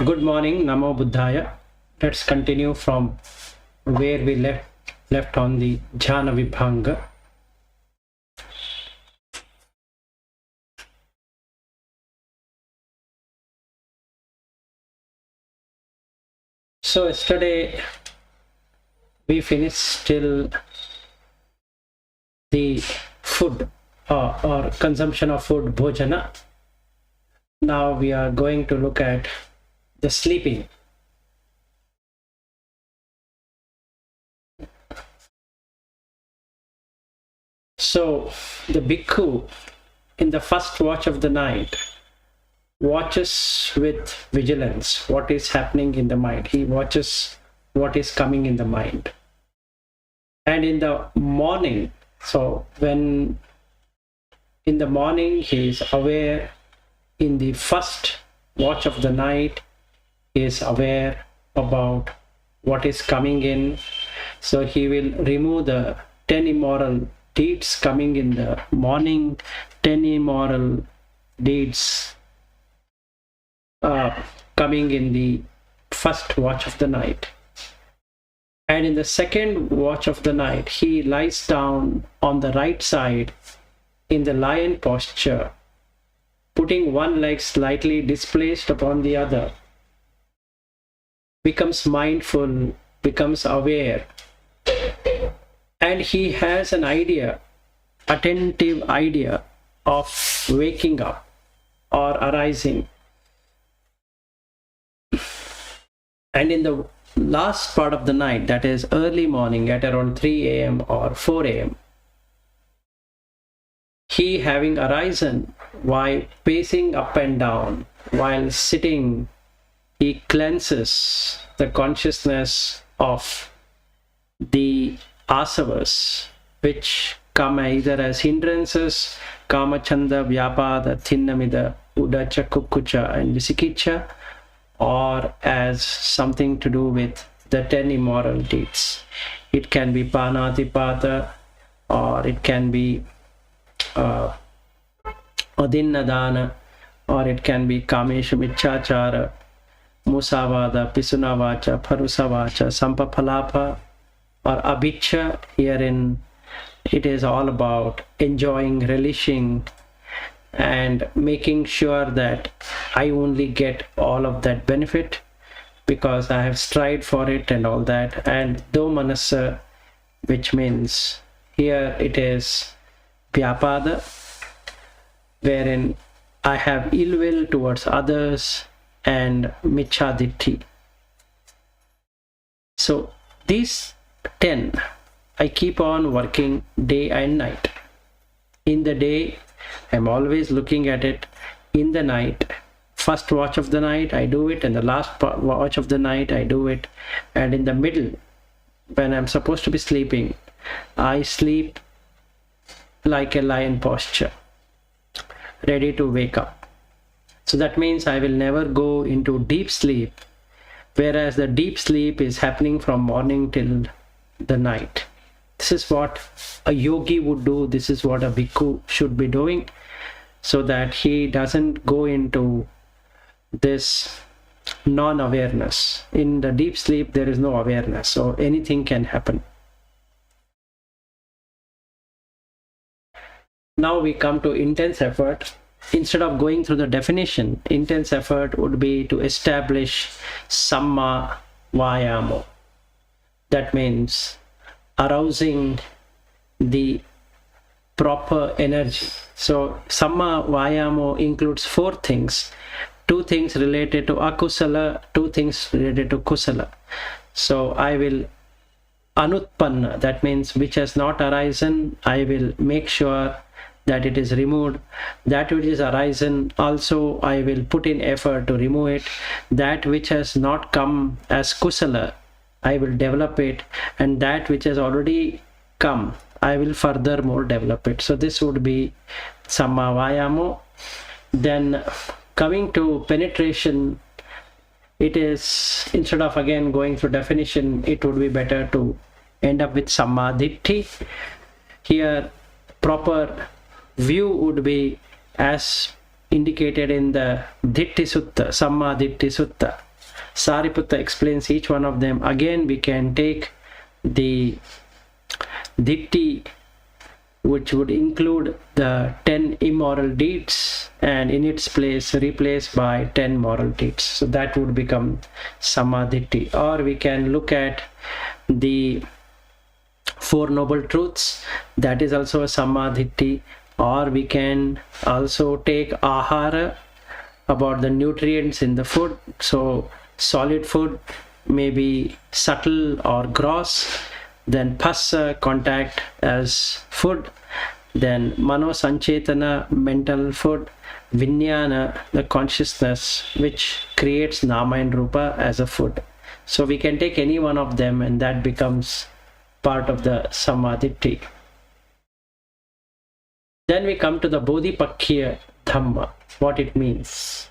Good morning, Namo Buddhaya. Let's continue from where we left on the Jhānavibhaṅga. So yesterday we finished till the food or consumption of food, bhojana. Now we are going to look at the sleeping. So the bhikkhu in the first watch of the night watches with vigilance what is happening in the mind. He watches what is coming in the mind. And in the morning, so when in the morning he is aware, in the first watch of the night he is aware about what is coming in. So he will remove the 10 immoral deeds coming in the morning, 10 immoral deeds coming in the first watch of the night. And in the second watch of the night, he lies down on the right side in the lion posture, putting one leg slightly displaced upon the other, becomes mindful, becomes aware, and he has an idea, attentive idea of waking up or arising. And in the last part of the night, that is early morning at around 3 a.m. or 4 a.m., he having arisen while pacing up and down, while sitting, he cleanses the consciousness of the asavas, which come either as hindrances, kamachanda, vyapada, thinnamida, Budachakucha and Vicikiccha, or as something to do with the 10 immoral deeds. It can be panatipata, or it can be adinnadana, or it can be kamesha michachara, musavada, pisunavacha, parusavacha, sampapalapa, or abhicha. Herein it is all about enjoying, relishing, and making sure that I only get all of that benefit because I have strived for it and all that. And do manasa, which means here it is vyapada, wherein I have ill will towards others, and michaditti. So these 10 I keep on working day and night. In the day I'm always looking at it. In the night, first watch of the night I do it, and the last watch of the night I do it, and in the middle when I'm supposed to be sleeping, I sleep like a lion posture, ready to wake up. So that means I will never go into deep sleep, whereas the deep sleep is happening from morning till the night. This is what a yogi would do. This is what a bhikkhu should be doing, so that he doesn't go into this non-awareness. In the deep sleep there is no awareness, so anything can happen. Now we come to intense effort. Instead of going through the definition, intense effort would be to establish samma vayamo. That means arousing the proper energy. So samma vayamo includes 4 things. 2 things related to akusala, 2 things related to kusala. So I will anutpanna, that means which has not arisen, I will make sure that it is removed. That which is arisen also I will put in effort to remove it. That which has not come as kusala, I will develop it, and that which has already come, I will furthermore develop it. So this would be samma vayamo. Then coming to penetration, it is, instead of again going through definition, it would be better to end up with samma ditti. Here proper view would be as indicated in the Ditti Sutta, Samma Ditti Sutta. Sariputta explains each one of them. Again, we can take the Ditti, which would include the 10 immoral deeds, and in its place replaced by 10 moral deeds. So that would become Samadhitti. Or we can look at the Four Noble Truths, that is also a Samadhitti. Or we can also take Ahara, about the nutrients in the food. So solid food may be subtle or gross. Then Phassa, contact as food. Then Mano Sanchetana, mental food. Vijnana, the consciousness which creates Nama and Rupa as a food. So we can take any one of them and that becomes part of the Samadhitti. Then we come to the Bodhipakya Dhamma, what it means.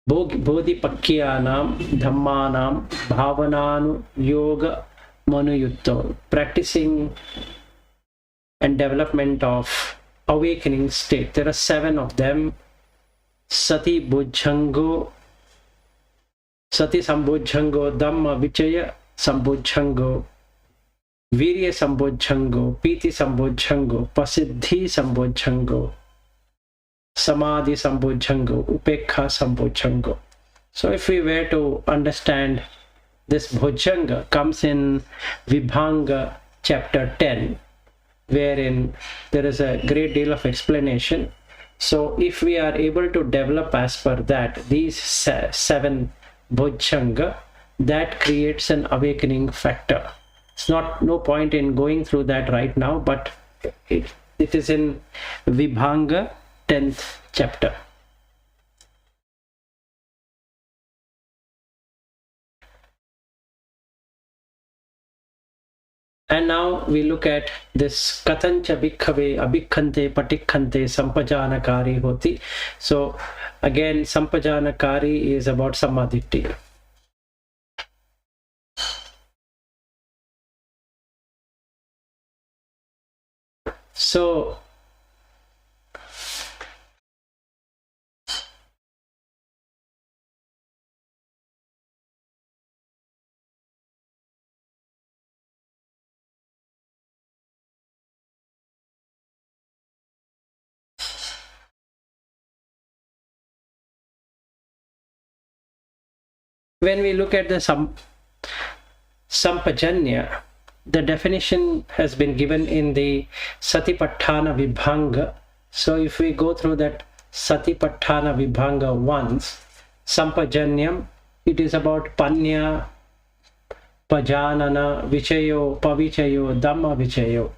Bodhipakyanam Dhammanam Bhavananu Yoga Manuyutto, practicing and development of awakening state. There are 7 of them. Sati Bujjango, Sati Sambujjango, Dhamma Vichaya Sambujjango, Virya Sambojjhango, Piti Sambojjhango, Pasiddhi Sambojjhango, Samadhi Sambojjhango, Upekha Sambojjhango. So if we were to understand this Bhojjhanga comes in Vibhanga chapter 10, wherein there is a great deal of explanation. So if we are able to develop as per that, these 7 Bhojjhanga, that creates an awakening factor. It's no point in going through that right now, but it is in Vibhanga 10th chapter. And now we look at this Katancha Bhikkhave Abhikhante Patikhante Sampajanakari Hoti. So again, Sampajanakari is about Samadhitti. So when we look at the Sampajanya, the definition has been given in the Satipatthana Vibhanga. So if we go through that Satipatthana Vibhanga once, Sampajanyam, it is about Panya, Pajanana, Vichayo, Pavichayo, Dhamma Vichayo,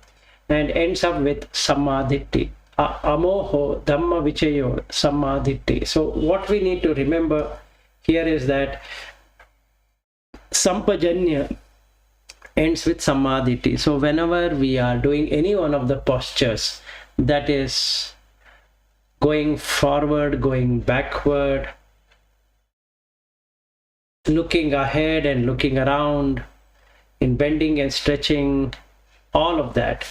and ends up with Samadhitti. Amoho, Dhamma Vichayo, Samadhitti. So what we need to remember here is that Sampajanya ends with Samadhitti. So whenever we are doing any one of the postures, that is going forward, going backward, looking ahead and looking around, in bending and stretching, all of that,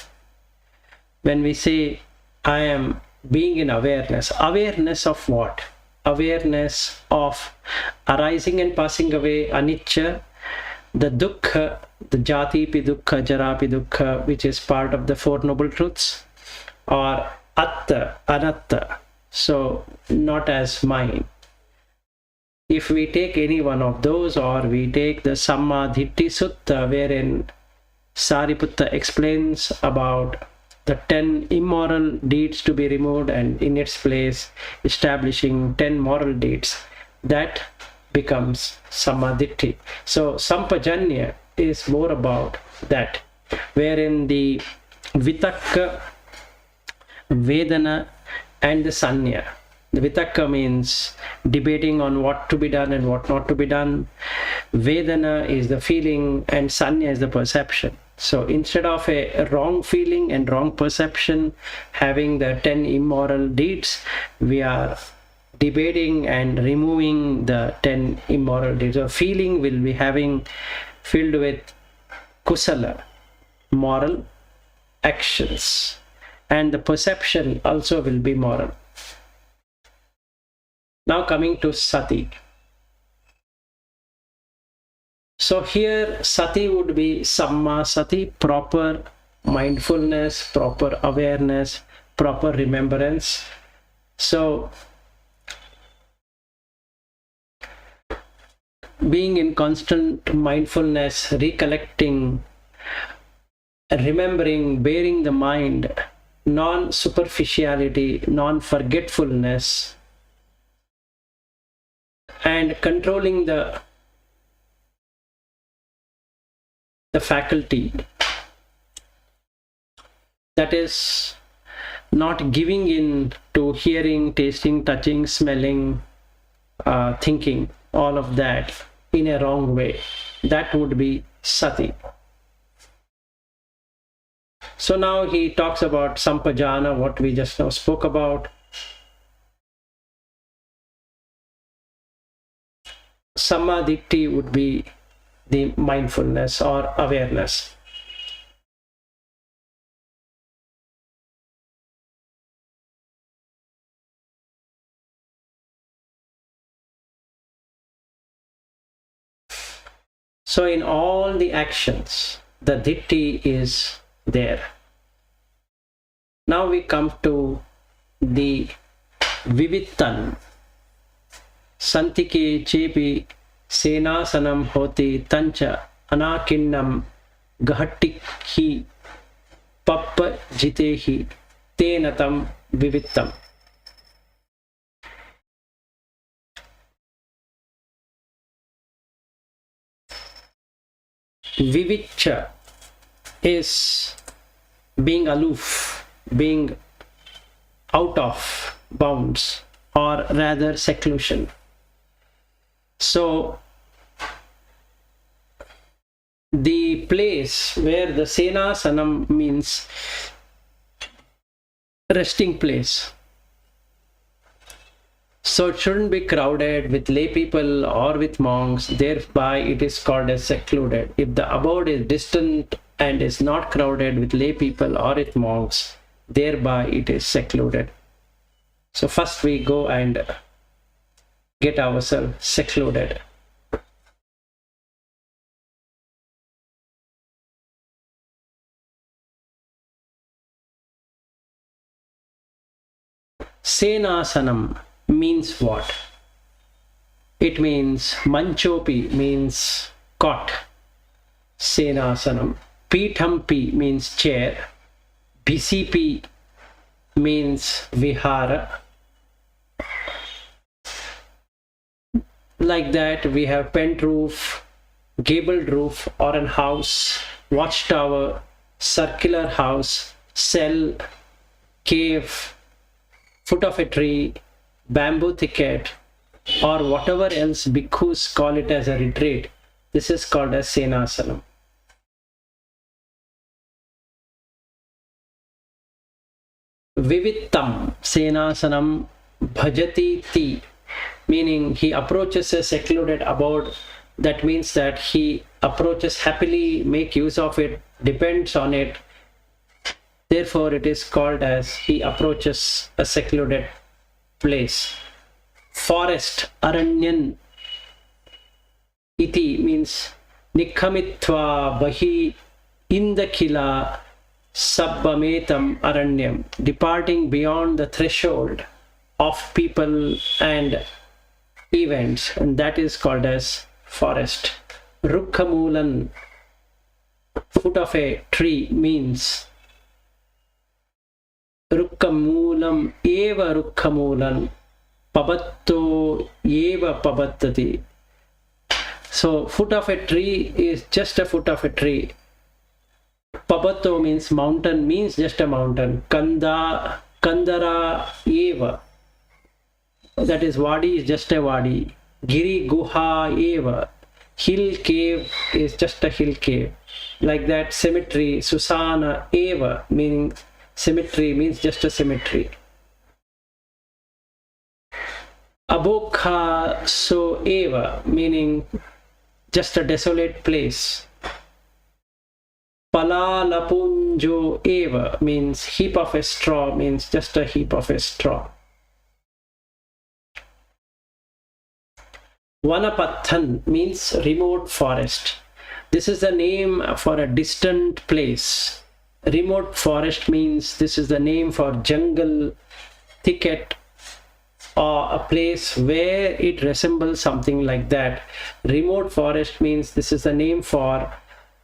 when we say I am being in awareness, awareness of what? Awareness of arising and passing away, anicca, the dukkha, the jati pi dukkha, jara pi dukkha, which is part of the Four Noble Truths, or atta, anatta, so not as mine. If we take any one of those, or we take the Samadhitti Sutta, wherein Sariputta explains about the 10 immoral deeds to be removed and in its place establishing 10 moral deeds, that becomes Samadhitti. So Sampajanya is more about that, wherein the Vitakka, Vedana and the Sanya. The Vitakka means debating on what to be done and what not to be done. Vedana is the feeling and Sanya is the perception. So instead of a wrong feeling and wrong perception having the 10 immoral deeds, we are debating and removing the 10 immoral deeds. So feeling will be filled with kusala, moral actions, and the perception also will be moral. Now coming to sati. So here sati would be samma sati, proper mindfulness, proper awareness, proper remembrance. So being in constant mindfulness, recollecting, remembering, bearing the mind, non-superficiality, non-forgetfulness, and controlling the faculty, that is not giving in to hearing, tasting, touching, smelling, thinking, all of that in a wrong way. That would be sati. So now he talks about sampajana, what we just now spoke about. Samadhi would be the mindfulness or awareness. So in all the actions, the ditti is there. Now we come to the vivittan. Santike chepi senasanam hoti tancha anakinnam gahattikhi pappa jitehi tenatam vivittam. Viviccha is being aloof, being out of bounds, or rather seclusion. So the place where the senasanam means resting place. So it shouldn't be crowded with lay people or with monks, thereby it is called as secluded. If the abode is distant and is not crowded with lay people or with monks, thereby it is secluded. So first we go and get ourselves secluded. Senasanam means what? It means manchopi means cot. Senasanam. Pithampi means chair. Bisipi means vihara. Like that we have pent roof, gabled roof or an house, watchtower, circular house, cell, cave, foot of a tree, bamboo thicket, or whatever else bhikkhus call it as a retreat. This is called as senasanam. Vivittam senasanam bhajati ti, meaning he approaches a secluded abode. That means that he approaches happily, make use of it, depends on it. Therefore it is called as he approaches a secluded place. Forest, aranyan iti means nikhamitva bahi indakila sabbametam aranyam, departing beyond the threshold of people and events, and that is called as forest. Rukkhamulan, foot of a tree, means Rukkhamulam eva rukkhamulan pabatto eva pabattati. So foot of a tree is just a foot of a tree. Pabatto means mountain, means just a mountain. Kandara eva, that is wadi, is just a wadi. Giri guha eva, hill cave is just a hill cave. Like that, cemetery, susana eva, meaning cemetery means just a cemetery. Abokha so eva, meaning just a desolate place. Palalapunjo eva means heap of a straw, means just a heap of a straw. Vanapathan means remote forest. This is the name for a distant place. Remote forest means this is the name for jungle, thicket, or a place where it resembles something like that. Remote forest means this is the name for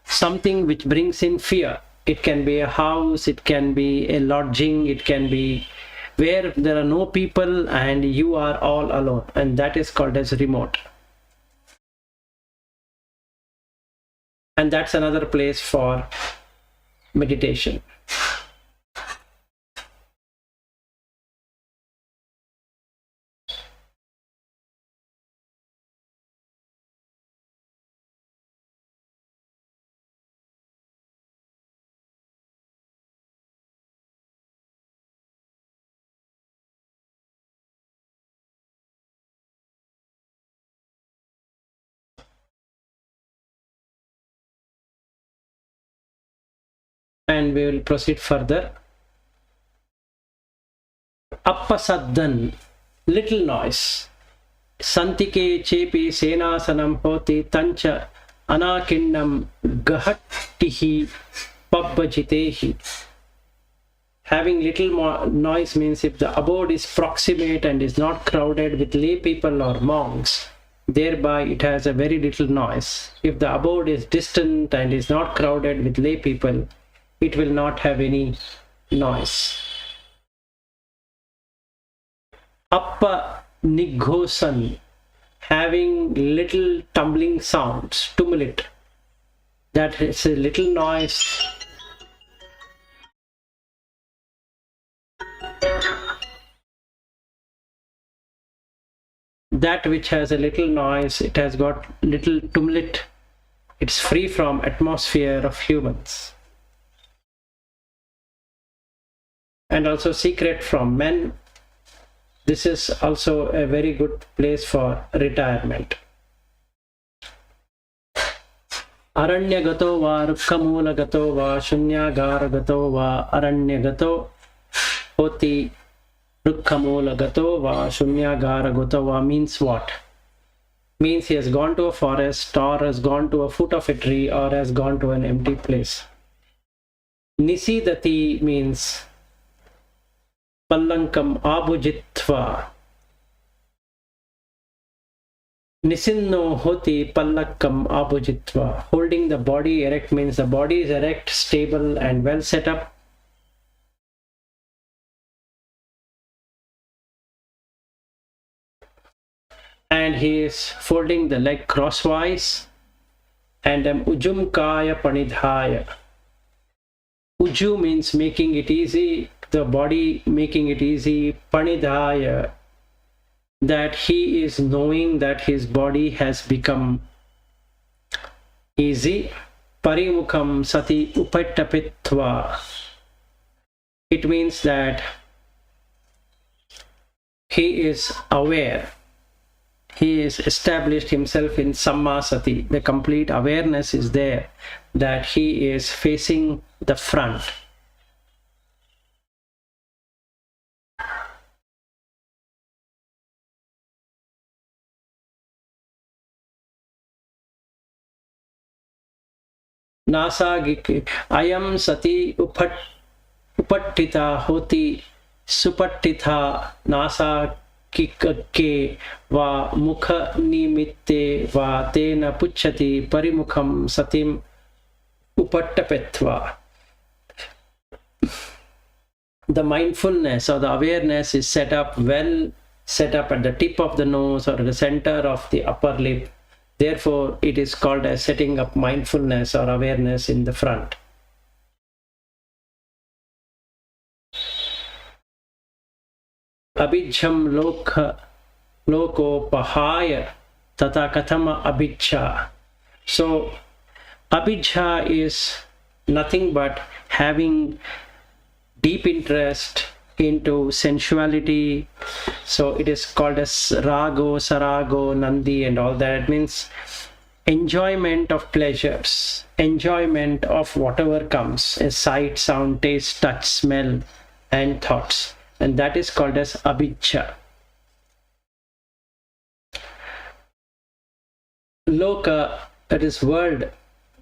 something which brings in fear. It can be a house, it can be a lodging, it can be where there are no people and you are all alone, and that is called as remote. And that's another place for meditation. And we will proceed further. Appasaddan, little noise. Santike chepi senasanam hoti tancha anakinnam gahattihi pabbajitehi. Having little more noise means if the abode is proximate and is not crowded with lay people or monks, thereby it has a very little noise. If the abode is distant and is not crowded with lay people, it will not have any noise. Appa nighosan, having little tumbling sounds, tumult. That is a little noise. That which has a little noise, it has got little tumult. It's free from atmosphere of humans. And also secret from men. This is also a very good place for retirement. Aranyagato va rukkhamulagato va shunyagāragato va aranyagato hoti rukkhamulagato va shunyagāragato va means what? Means he has gone to a forest or has gone to a foot of a tree or has gone to an empty place. Nisidati means Pallankam abhujitva. Nisinno hoti pallakam abhujitva. Holding the body erect means the body is erect, stable and well set up. And he is folding the leg crosswise. And ujum kaya panidhaya. Uju means making it easy, the body making it easy. Panidhaya, that he is knowing that his body has become easy. Parimukham sati upattapitva. It means that he is aware. He has established himself in sammasati. The complete awareness is there that he is facing the front. Nasagiki ayam sati upattita hoti supattita nasa kikakke va mukha nimitte va tena pucchati parimukham satim upattapetva. The mindfulness or the awareness is set up well, set up at the tip of the nose or the center of the upper lip. Therefore, it is called as setting up mindfulness or awareness in the front. Abhijham loko pahaya tata katama abhijha. So, abhijha is nothing but having deep interest into sensuality. So it is called as rago, sarago, nandi and all that. It means enjoyment of pleasures, enjoyment of whatever comes, a sight, sound, taste, touch, smell and thoughts. And that is called as abhijja. loka, that is world,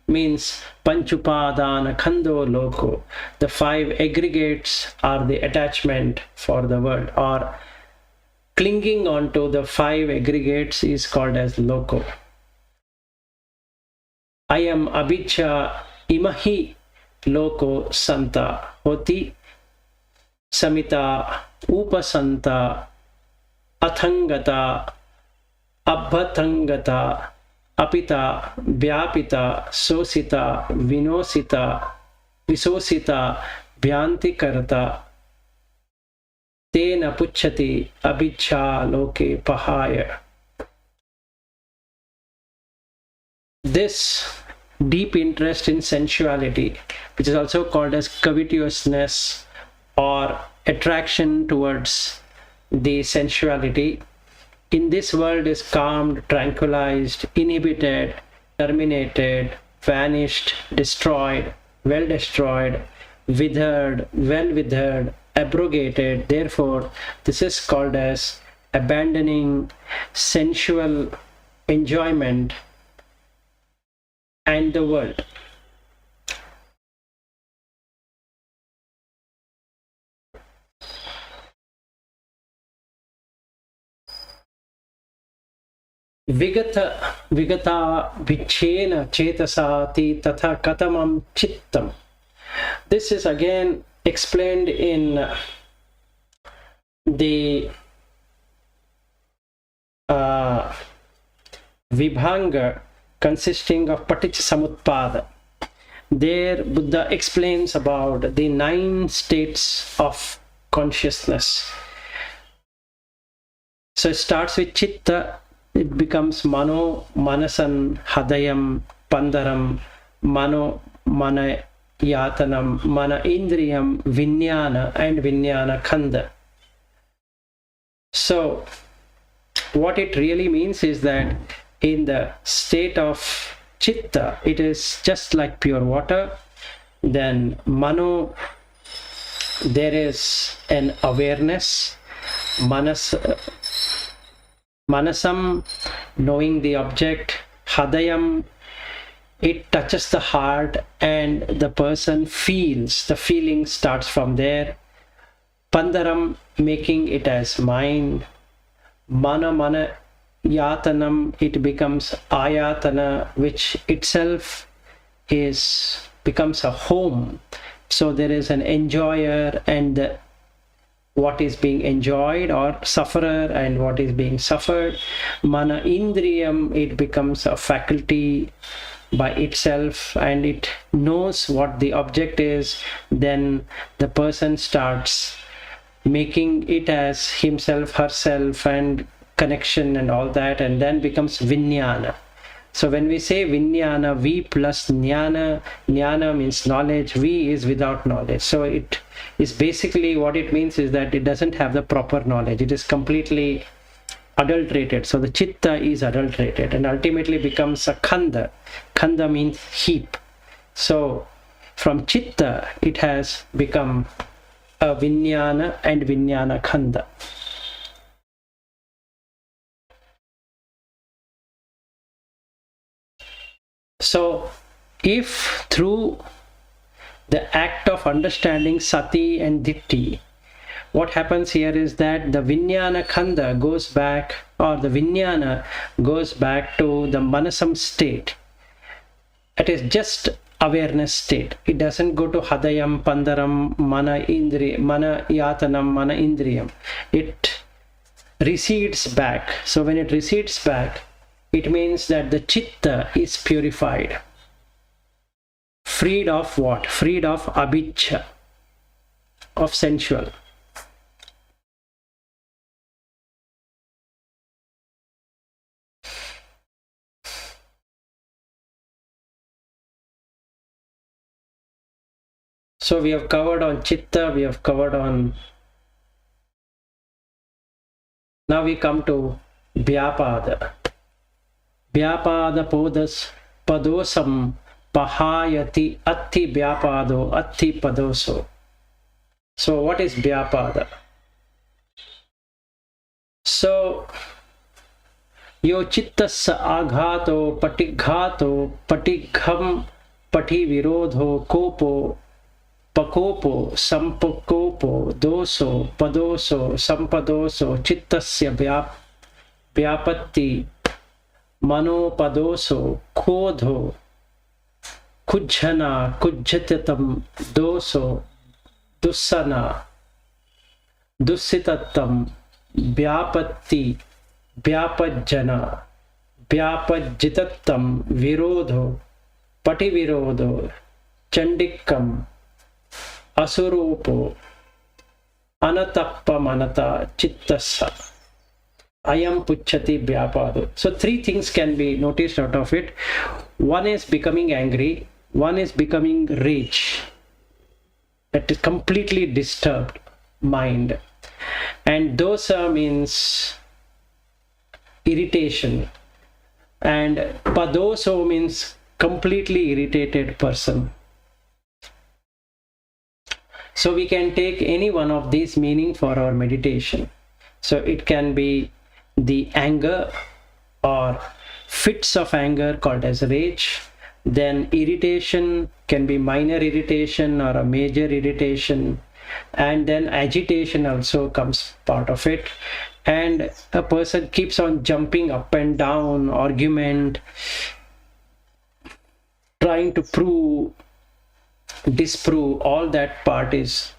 means panchupadana khando loko. The 5 aggregates are the attachment for the world, or clinging onto the 5 aggregates is called as loko. I am abhiccha imahi loko santa hoti samita upasanta athangata abhatangata apita vyapita sosita vinosita visosita vyantikarta tena pucchati abhiccha loke pahaya. This deep interest in sensuality, which is also called as covetousness or attraction towards the sensuality, in this world is calmed, tranquilized, inhibited, terminated, vanished, destroyed, well destroyed, withered, well withered, abrogated. Therefore, this is called as abandoning sensual enjoyment and the world. Vigata vichena chetasati tatha katamam chittam. This is again explained in the Vibhanga, consisting of Paticca. There Buddha explains about the 9 states of consciousness. So it starts with chitta, it becomes mano, manasan, hadayam, pandaram, mano, mana yatanam, mana indriyam, vinyana, and vinyana khanda. So what it really means is that in the state of chitta, it is just like pure water. Then mano, there is an awareness. Manasam, knowing the object. Hadayam, it touches the heart and the person feels. The feeling starts from there. Pandaram, making it as mind. Mana yatanam, it becomes ayatana, which itself becomes a home. So there is an enjoyer and what is being enjoyed, or sufferer and what is being suffered. Mana indriyam, it becomes a faculty by itself and it knows what the object is. Then the person starts making it as himself, herself, and connection and all that, and then becomes vinyana. So when we say vinyana, V plus jnana, jnana means knowledge, V is without knowledge. So it is basically, what it means is that it doesn't have the proper knowledge. It is completely adulterated. So the chitta is adulterated and ultimately becomes a khanda. Khanda means heap. So from chitta, it has become a vinyana and vinyana khanda. So if through the act of understanding sati and ditti, what happens here is that the vinyana khanda goes back, or the vinyana goes back to the manasam state. It is just awareness state. It doesn't go to hadayam, pandaram, mana yatanam, mana indriyam. It recedes back. So when it recedes back, it means that the chitta is purified. Freed of what? Freed of abhiccha, of sensual. So we have covered on chitta, we have covered on... Now we come to vyapada. Vyapada podas padosam pahayati atti vyapado atti padoso. So what is vyapada? So Yo chittasya aghato patighato patigham pati virodho kopo pakopo sampakopo doso padoso sampadoso chittasya vyapatti manopadoso kodho kujjhana kujjatatam doso dussana dussitatam vyapatti vyapajjana vyapajjitattam virodho pativirodho chandikam asurupo anatappamanata chittassa ayam pucchati vyapado. So three things can be noticed out of it. One is becoming angry, one is becoming rage, that is completely disturbed mind, and dosa means irritation, and padoso means completely irritated person. So we can take any one of these meaning for our meditation. So it can be the anger or fits of anger called as rage. Then irritation can be minor irritation or a major irritation. And then agitation also comes part of it. And a person keeps on jumping up and down, argument, trying to prove, disprove, all that part is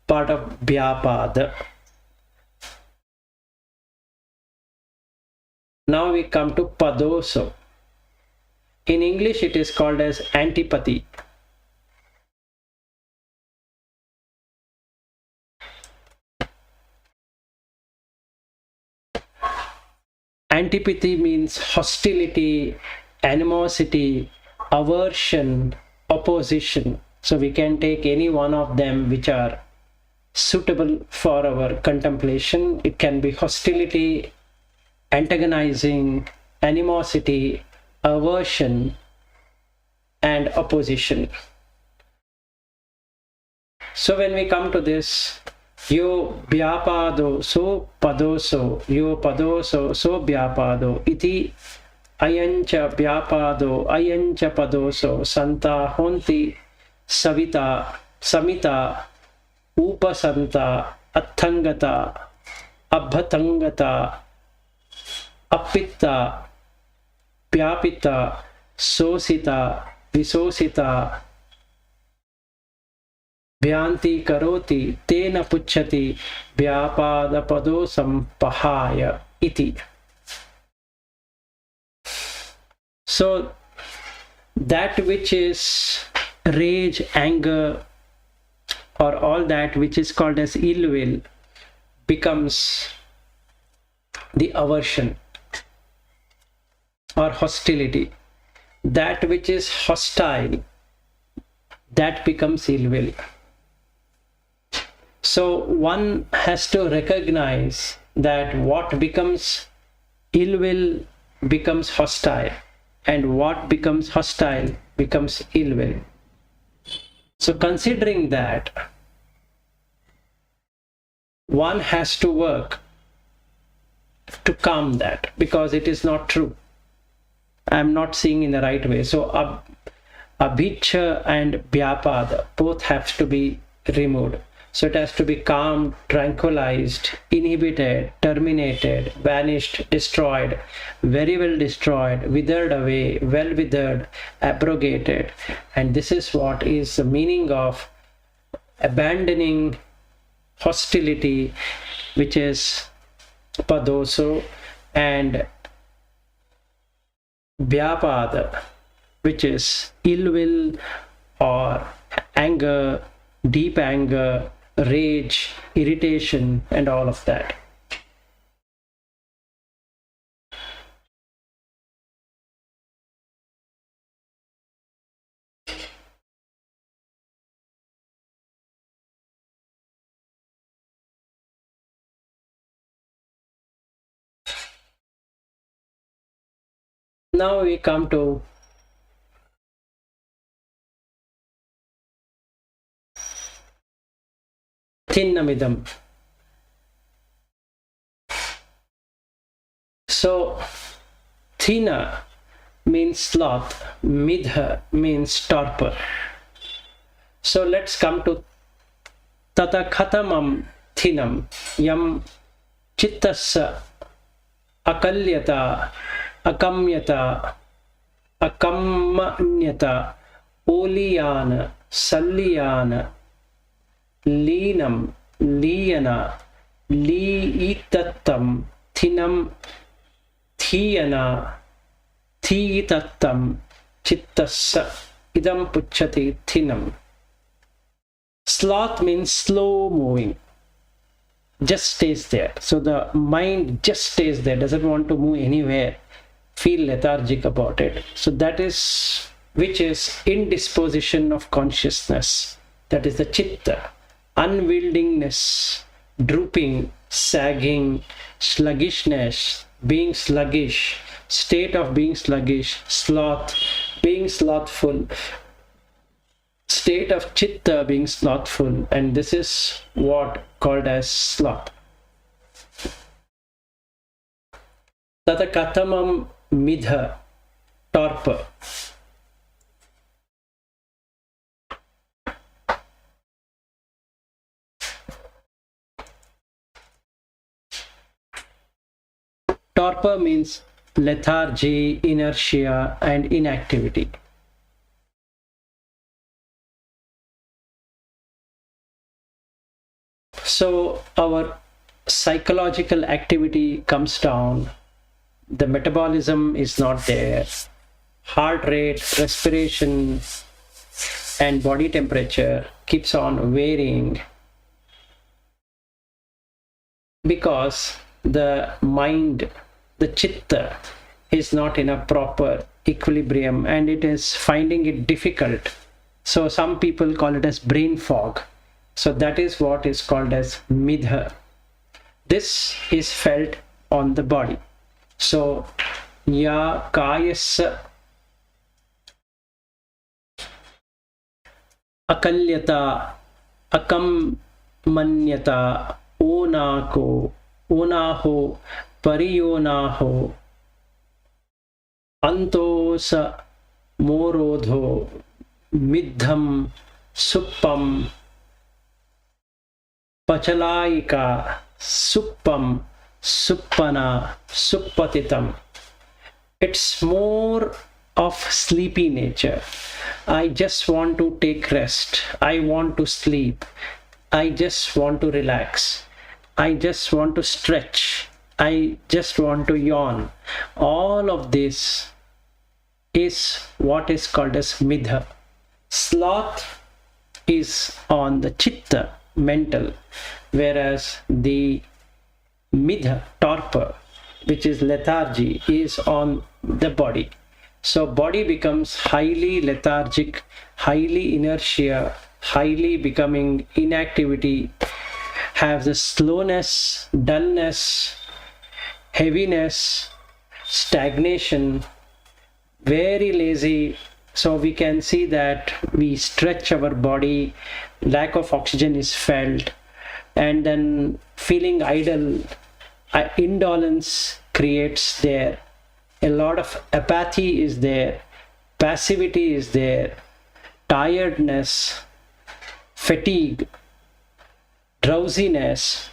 part of vyapada. Now we come to padoso. In English it is called as antipathy. Antipathy means hostility, animosity, aversion, opposition. So we can take any one of them which are suitable for our contemplation. It can be hostility, antagonizing, animosity, aversion, and opposition. So when we come to this, yo vyapado so padoso, yo padoso so vyapado iti ayancha vyapado ayancha padoso santa honti savita samita upasanta attangata abhatangata apitta vyapita sosita visosita vyanti karoti tena pucchati vyapada padosam pahaya iti. So that which is rage, anger, or all that which is called as ill will becomes the aversion or hostility. That which is hostile, that becomes ill will. So one has to recognize that what becomes ill will becomes hostile, and what becomes hostile becomes ill will. So considering that, one has to work to calm that, because it is not true. I am not seeing in the right way. So abhiccha and vyapada both have to be removed. So it has to be calmed, tranquilized, inhibited, terminated, vanished, destroyed, very well destroyed, withered away, well withered, abrogated. And this is what is the meaning of abandoning hostility, which is padoso, and vyapada, which is ill will or anger, deep anger, rage, irritation, and all of that. Now we come to Thinnamidam. So Thina means sloth, midha means torpor. So let's come to tata khatamam thinam yam chittassa akalyata akamyata akammanyata oliyana salliyana leenam liyana liitattam thinam thiyana thiyitattam chittassa idam pucchati thinam. Sloth means slow moving, just stays there. So the mind just stays there, doesn't want to move anywhere, feel lethargic about it. So that is, which is indisposition of consciousness. That is the chitta, unwieldingness, drooping, sagging, sluggishness, being sluggish, state of being sluggish, sloth, being slothful, state of chitta, being slothful, and this is what called as sloth. Tata katamam midha, torpor. Torpor means lethargy, inertia, and inactivity. So our psychological activity comes down, the metabolism is not there, heart rate, respiration, and body temperature keeps on varying because the mind, the chitta, is not in a proper equilibrium and it is finding it difficult. So some people call it as brain fog. So that is what is called as midha. This is felt on the body. So ya kayasa akalyata akam manyata onako onaho pariyonaho antosa morodho midham suppam pachalayika suppam suppana suppatitam. It's more of sleepy nature. I just want to take rest. I want to sleep. I just want to relax. I just want to stretch. I just want to yawn. All of this is what is called as midha. Sloth is on the chitta, mental, whereas the midha, torpor, which is lethargy, is on the body. So body becomes highly lethargic, highly inertia, highly becoming inactivity, have the slowness, dullness, heaviness, stagnation, very lazy. So we can see that we stretch our body, lack of oxygen is felt, and then feeling idle, indolence creates there. A lot of apathy is there, passivity is there, tiredness, fatigue, drowsiness.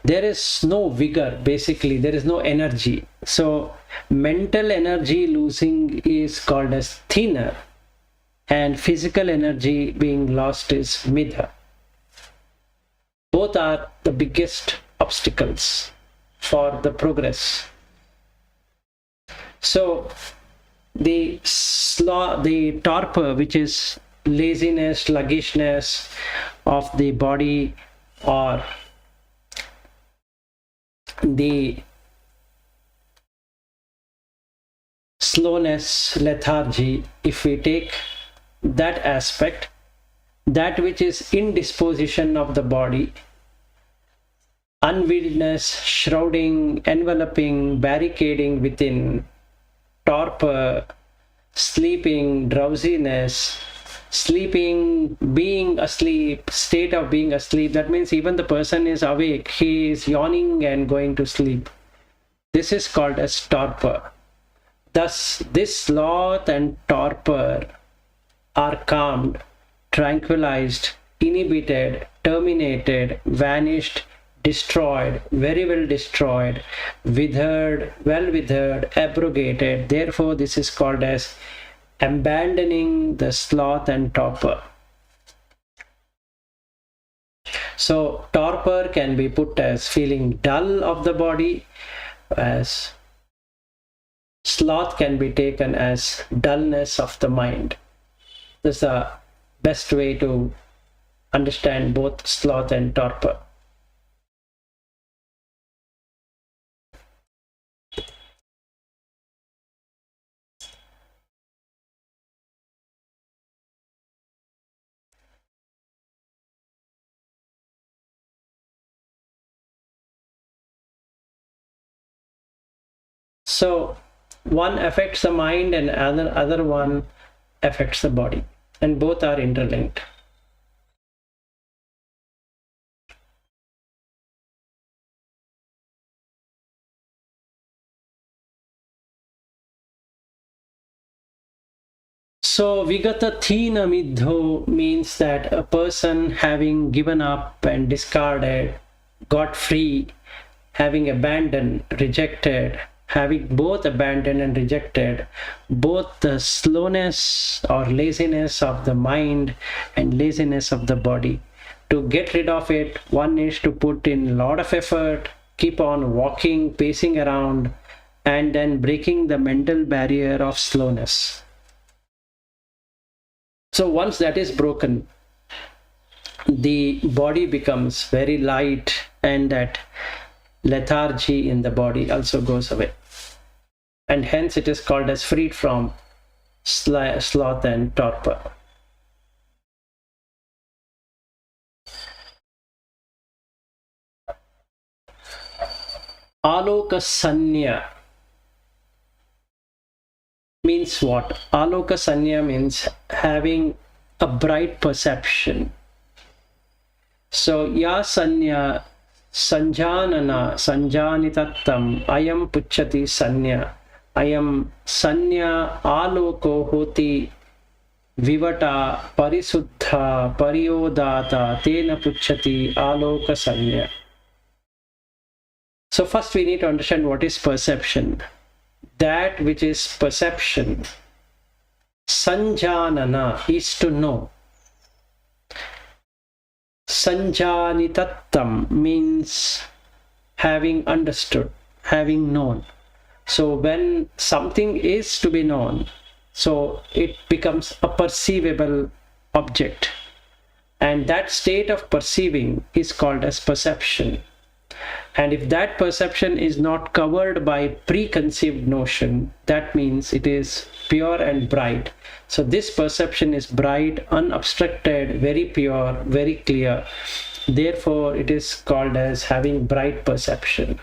There is no vigor, basically, there is no energy. So mental energy losing is called as thina, and physical energy being lost is midha. Both are the biggest obstacles for the progress. So the torpor, which is laziness, sluggishness of the body, or the slowness, lethargy, if we take that aspect, that which is indisposition of the body, unwieldness, shrouding, enveloping, barricading within, torpor, sleeping, drowsiness, sleeping, being asleep, state of being asleep. That means even the person is awake, he is yawning and going to sleep. This is called as torpor. Thus, this sloth and torpor are calmed, tranquilized, inhibited, terminated, vanished, destroyed, very well destroyed, withered, well withered, abrogated. Therefore, this is called as abandoning the sloth and torpor. So, torpor can be put as feeling dull of the body, as sloth can be taken as dullness of the mind. This is the best way to understand both sloth and torpor. So one affects the mind and other one affects the body, and both are interlinked. So vigata thina middho means that a person having given up and discarded, got free, having abandoned, rejected, having both abandoned and rejected, both the slowness or laziness of the mind and laziness of the body. To get rid of it, one needs to put in a lot of effort, keep on walking, pacing around, and then breaking the mental barrier of slowness. So once that is broken, the body becomes very light, and that lethargy in the body also goes away. And hence it is called as freed from sloth and torpor. Aloka sanya means what? Aloka sanya means having a bright perception. So ya sanya sanjanana sanjanitattam ayam pucchati sanya. Ayam sanya aloko hoti vivata parisuddha pariyodata tena pucchati aloka sanya. So first we need to understand what is perception. That which is perception, sanjanana, is to know. Sanjanitattam means having understood, having known. So when something is to be known, so it becomes a perceivable object, and that state of perceiving is called as perception. And if that perception is not covered by preconceived notion, that means it is pure and bright. So this perception is bright, unobstructed, very pure, very clear. Therefore, it is called as having bright perception.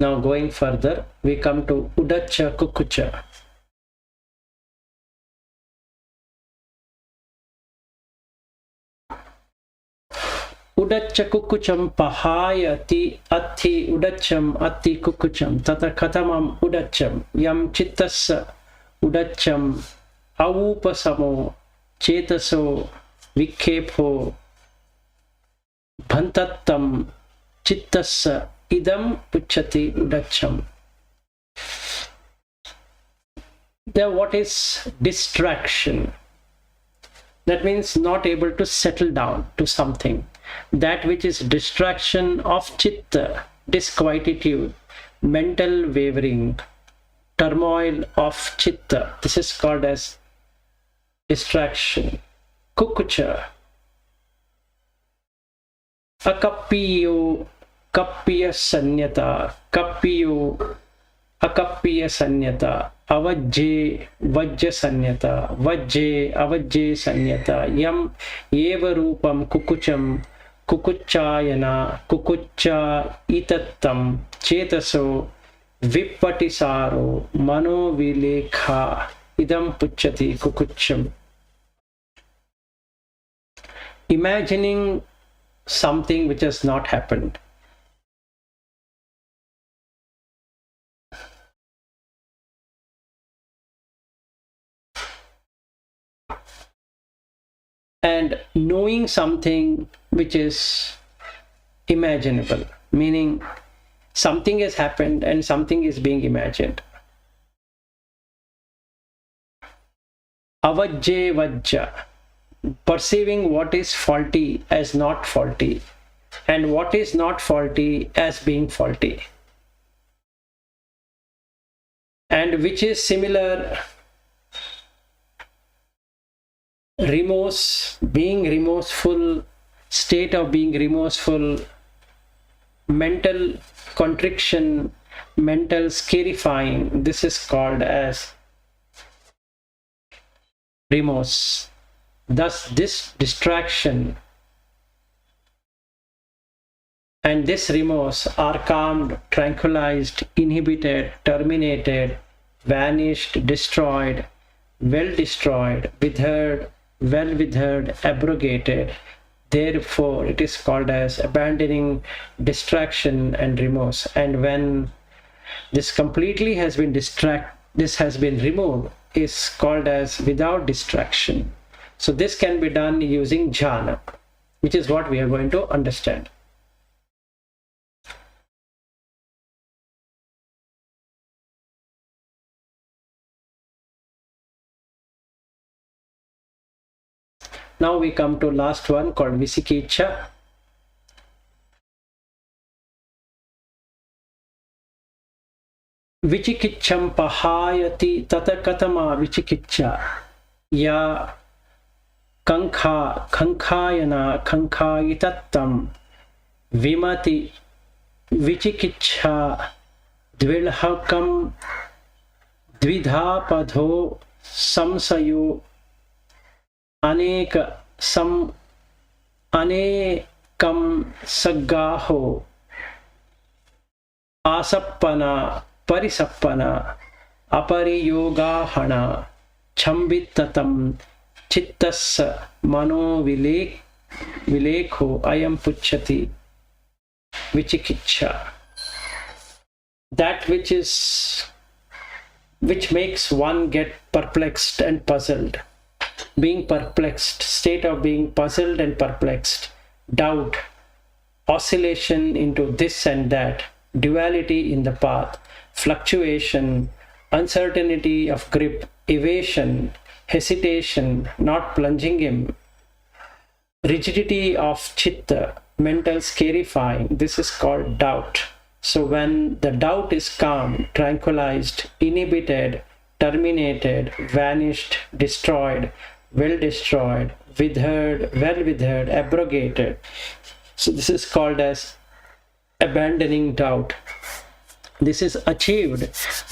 Now going further, we come to Budachakucha. Budachakucham pahayati atti udacham atti kukucham tata katamam udacham yam chittassa udacham avupasamo chetaso vikhepo bhantattam chittassa idam pucchati udacham. There, what is distraction? That means not able to settle down to something. That which is distraction of chitta, disquietude, mental wavering, turmoil of chitta. This is called as distraction. Kukucha. Akappiyo kappiya sanyata, kappiyo akappiya sanyata, avajje vajja sanyata, vajje avajje sanyata, yam eva rupam kukucham kukuchayana kukucha itattam chetaso vippatisaro mano vilekha idam pucchati kukucham. Imagining something which has not happened. And knowing something which is imaginable, meaning something has happened and something is being imagined. Avajje vajja, perceiving what is faulty as not faulty and what is not faulty as being faulty, and which is similar. Remorse, being remorseful, state of being remorseful, mental contrition, mental scarifying, this is called as remorse. Thus this distraction and this remorse are calmed, tranquilized, inhibited, terminated, vanished, destroyed, well destroyed, withered, well withered, abrogated. Therefore it is called as abandoning distraction and remorse. And when this completely has been this has been removed, is called as without distraction. So this can be done using jhana, which is what we are going to understand. Now we come to last one called Vichikicha. Vichikicham pahayati tata katama vichikicha ya kankhayana kankhayitattam vimati vichikicha dvilhakam dvidhapadho samsayo anekam saggaho asappana parisappana apariyogahana chambittatam chittassa mano vilekho ayam pucchati vichikicha. That which makes one get perplexed and puzzled. Being perplexed, state of being puzzled and perplexed, doubt, oscillation into this and that, duality in the path, fluctuation, uncertainty of grip, evasion, hesitation, not plunging in, rigidity of chitta, mental scarifying, this is called doubt. So when the doubt is calm, tranquilized, inhibited, terminated, vanished, destroyed, well destroyed, withered, well withered, abrogated. So this is called as abandoning doubt. This is achieved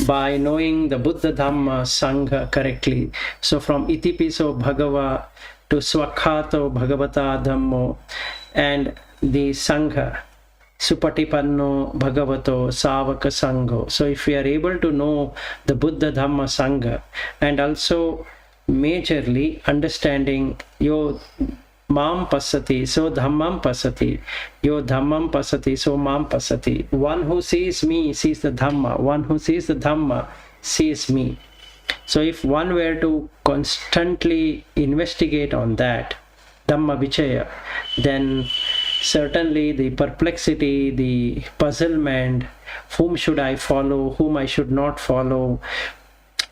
by knowing the Buddha Dhamma Sangha correctly. So from Itipiso Bhagava to Swakhato Bhagavata Dhammo and the Sangha, Supatipanno Bhagavato Savaka Sangho. So if we are able to know the Buddha Dhamma Sangha and also majorly understanding yo mam pasati so dhammam pasati, yo dhammam pasati so mam pasati, one who sees me sees the Dhamma, one who sees the Dhamma sees me. So if one were to constantly investigate on that Dhamma Vichaya, then certainly the perplexity, the puzzlement, whom should I follow, whom I should not follow,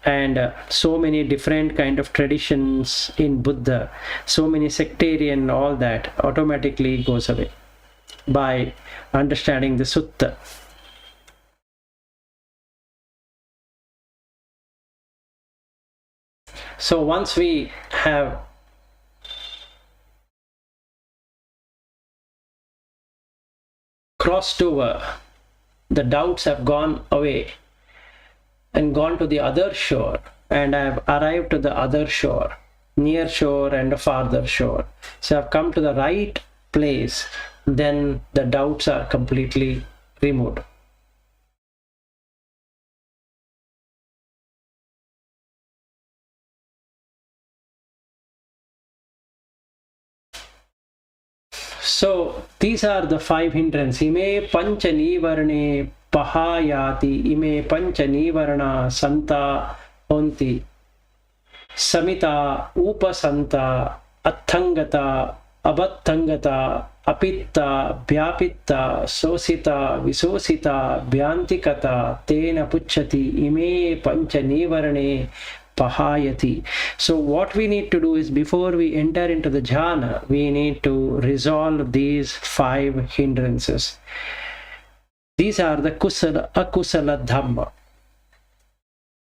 and so many different kind of traditions in Buddha, so many sectarian, all that automatically goes away by understanding the Sutta. So once we have crossed over, the doubts have gone away and gone to the other shore, and I have arrived to the other shore, near shore and a farther shore. So I have come to the right place then the doubts are completely removed. So these are the 5 hindrances. Ime pancha nivarane pahayati, ime pancha nivarana santa honti, samita upasanta attangata abattangata apitta bhyapitta sosita visosita bhyantikata tena pucchati ime pancha nivarane pahayati. So what we need to do is, before we enter into the jhana, we need to resolve these 5 hindrances. These are the kusala akusala dhamma.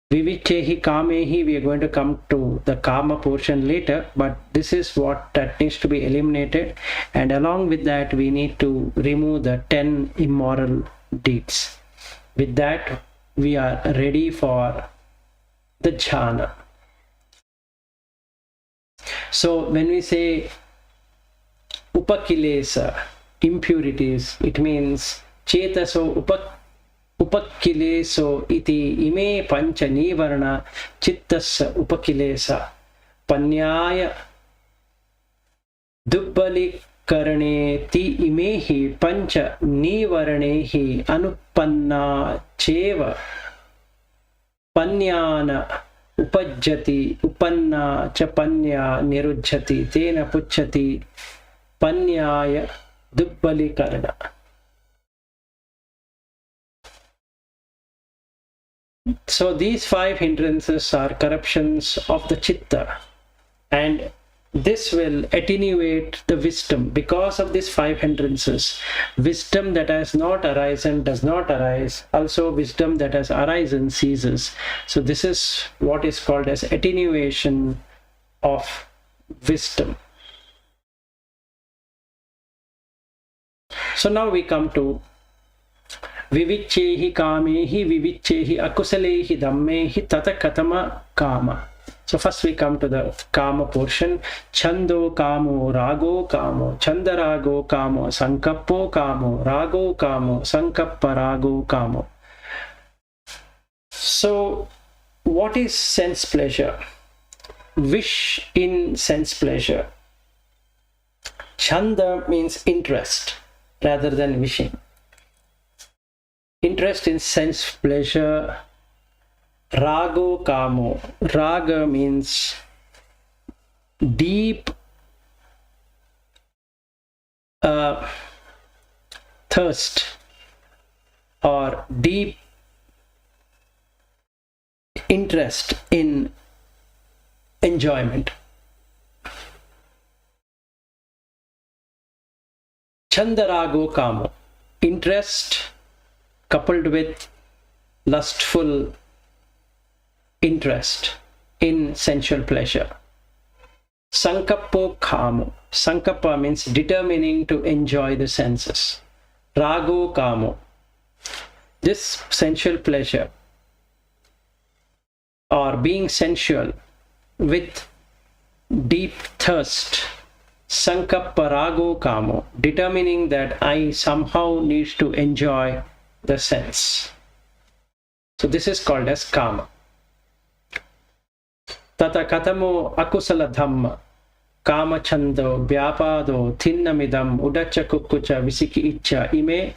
Vivichehi kamehi, we are going to come to the kama portion later, but this is what that needs to be eliminated, and along with that we need to remove the 10 immoral deeds. With that we are ready for the jhana. So when we say upakilesa, impurities, it means chetaso upakileso iti ime pancha nivarana chittasya upakilesa panyaya dubbali karane ti imehi pancha nivaranehi anupanna cheva panyana upajjati upanna cha panya nirujjati tena pucchati panyaya dubbali karana. So these 5 hindrances are corruptions of the chitta, and this will attenuate the wisdom. Because of these 5 hindrances, wisdom that has not arisen does not arise. Also wisdom that has arisen ceases. So this is what is called as attenuation of wisdom. So now we come to vivichehi kamehi vivichehi akusalehi dhammehi tata katama kama. So first we come to the kama portion. Chando kamo rago kamo, chandarago kamo, sankappo kamo, rago kamo, sankappa rago kamo. So what is sense pleasure? Wish in sense pleasure. Chanda means interest rather than wishing. Interest in sense pleasure. Rago kamo. Raga means deep thirst or deep interest in enjoyment. Chandarago kamo. Interest coupled with lustful interest in sensual pleasure. Sankappo kamo. Sankappa means determining to enjoy the senses. Rago kamo. This sensual pleasure or being sensual with deep thirst. Sankappa rago kamo. Determining that I somehow need to enjoy the sense. So this is called as kama. Tata katamo akusala dhamma kama chando vyapado thinnamidam Budachakucha visiki icha ime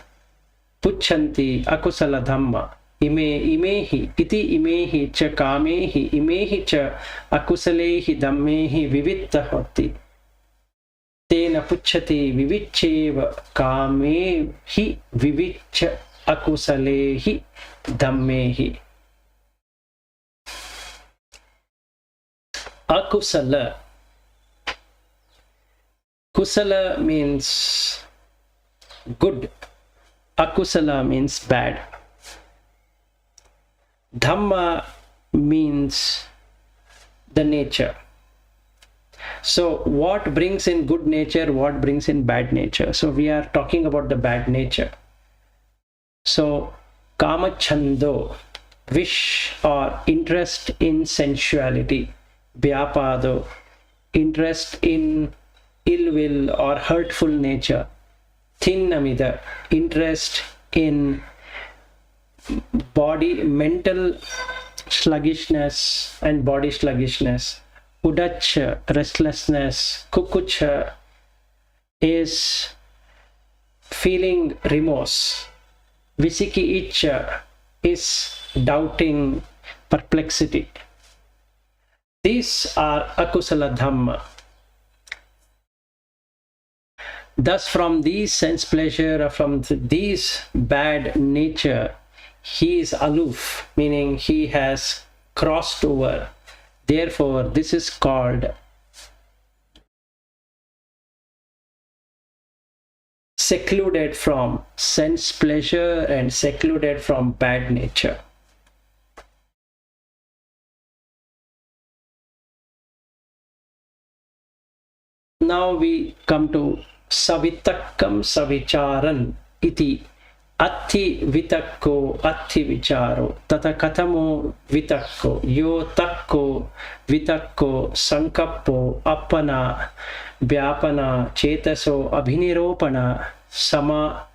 pucchanti akusala dhamma ime imehi iti imehi cha kamehi imehi cha akusalehi dhammehi vivitta hoti tena pucchati vivicheva kamehi vivicha akusalehi dhammehi. Akusala. Kusala means good. Akusala means bad. Dhamma means the nature. So what brings in good nature, what brings in bad nature? So we are talking about the bad nature. So kama chando, wish or interest in sensuality. Vyapado, interest in ill will or hurtful nature. thinnamida, interest in body, mental sluggishness and body sluggishness. Udacha, restlessness. Kukucha is feeling remorse. Visiki icha is doubting, perplexity. These are akusala dhamma. Thus, from these sense pleasure, or from these bad nature, he is aloof, meaning he has crossed over. Therefore, this is called secluded from sense pleasure and secluded from bad nature. Now we come to savitakkam savicharan iti atti vitakko atti vicharo tata katamo vitakko yo takko vitakko sankappo appana vyapana chetaso abhiniropana samma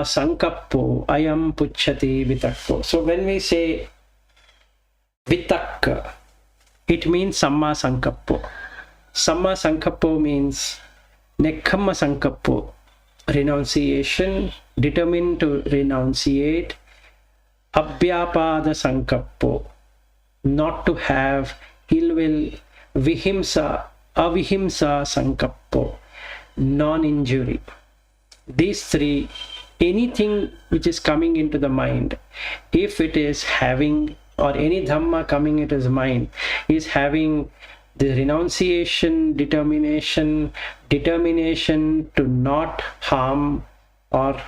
sankappo ayam pucchati vitakko. So when we say vitakka, it means samma sankappo. Samma sankappo means nekkamma sankappo, renunciation, determined to renunciate. Abhyapada sankappo, not to have ill will. Vihimsa, avihimsa sankappo, non-injury. These three, anything which is coming into the mind, if it is having, or any dhamma coming into his mind, is having the renunciation, determination to not harm or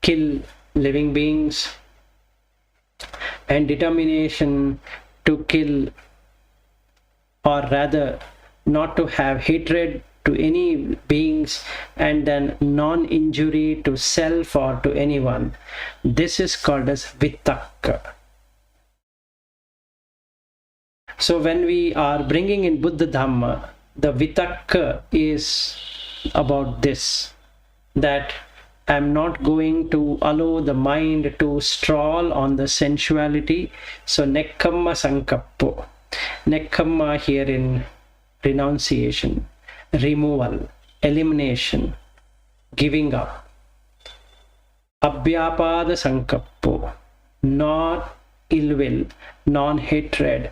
kill living beings, and determination to kill, or rather not to have hatred to any beings, and then non-injury to self or to anyone. This is called as vitakka. So when we are bringing in Buddha Dhamma, the vitakka is about this, that I'm not going to allow the mind to stroll on the sensuality. So nekkamma sankappo. Nekkamma here in renunciation, removal, elimination, giving up. Abhyapada sankappo, not ill will, non-hatred,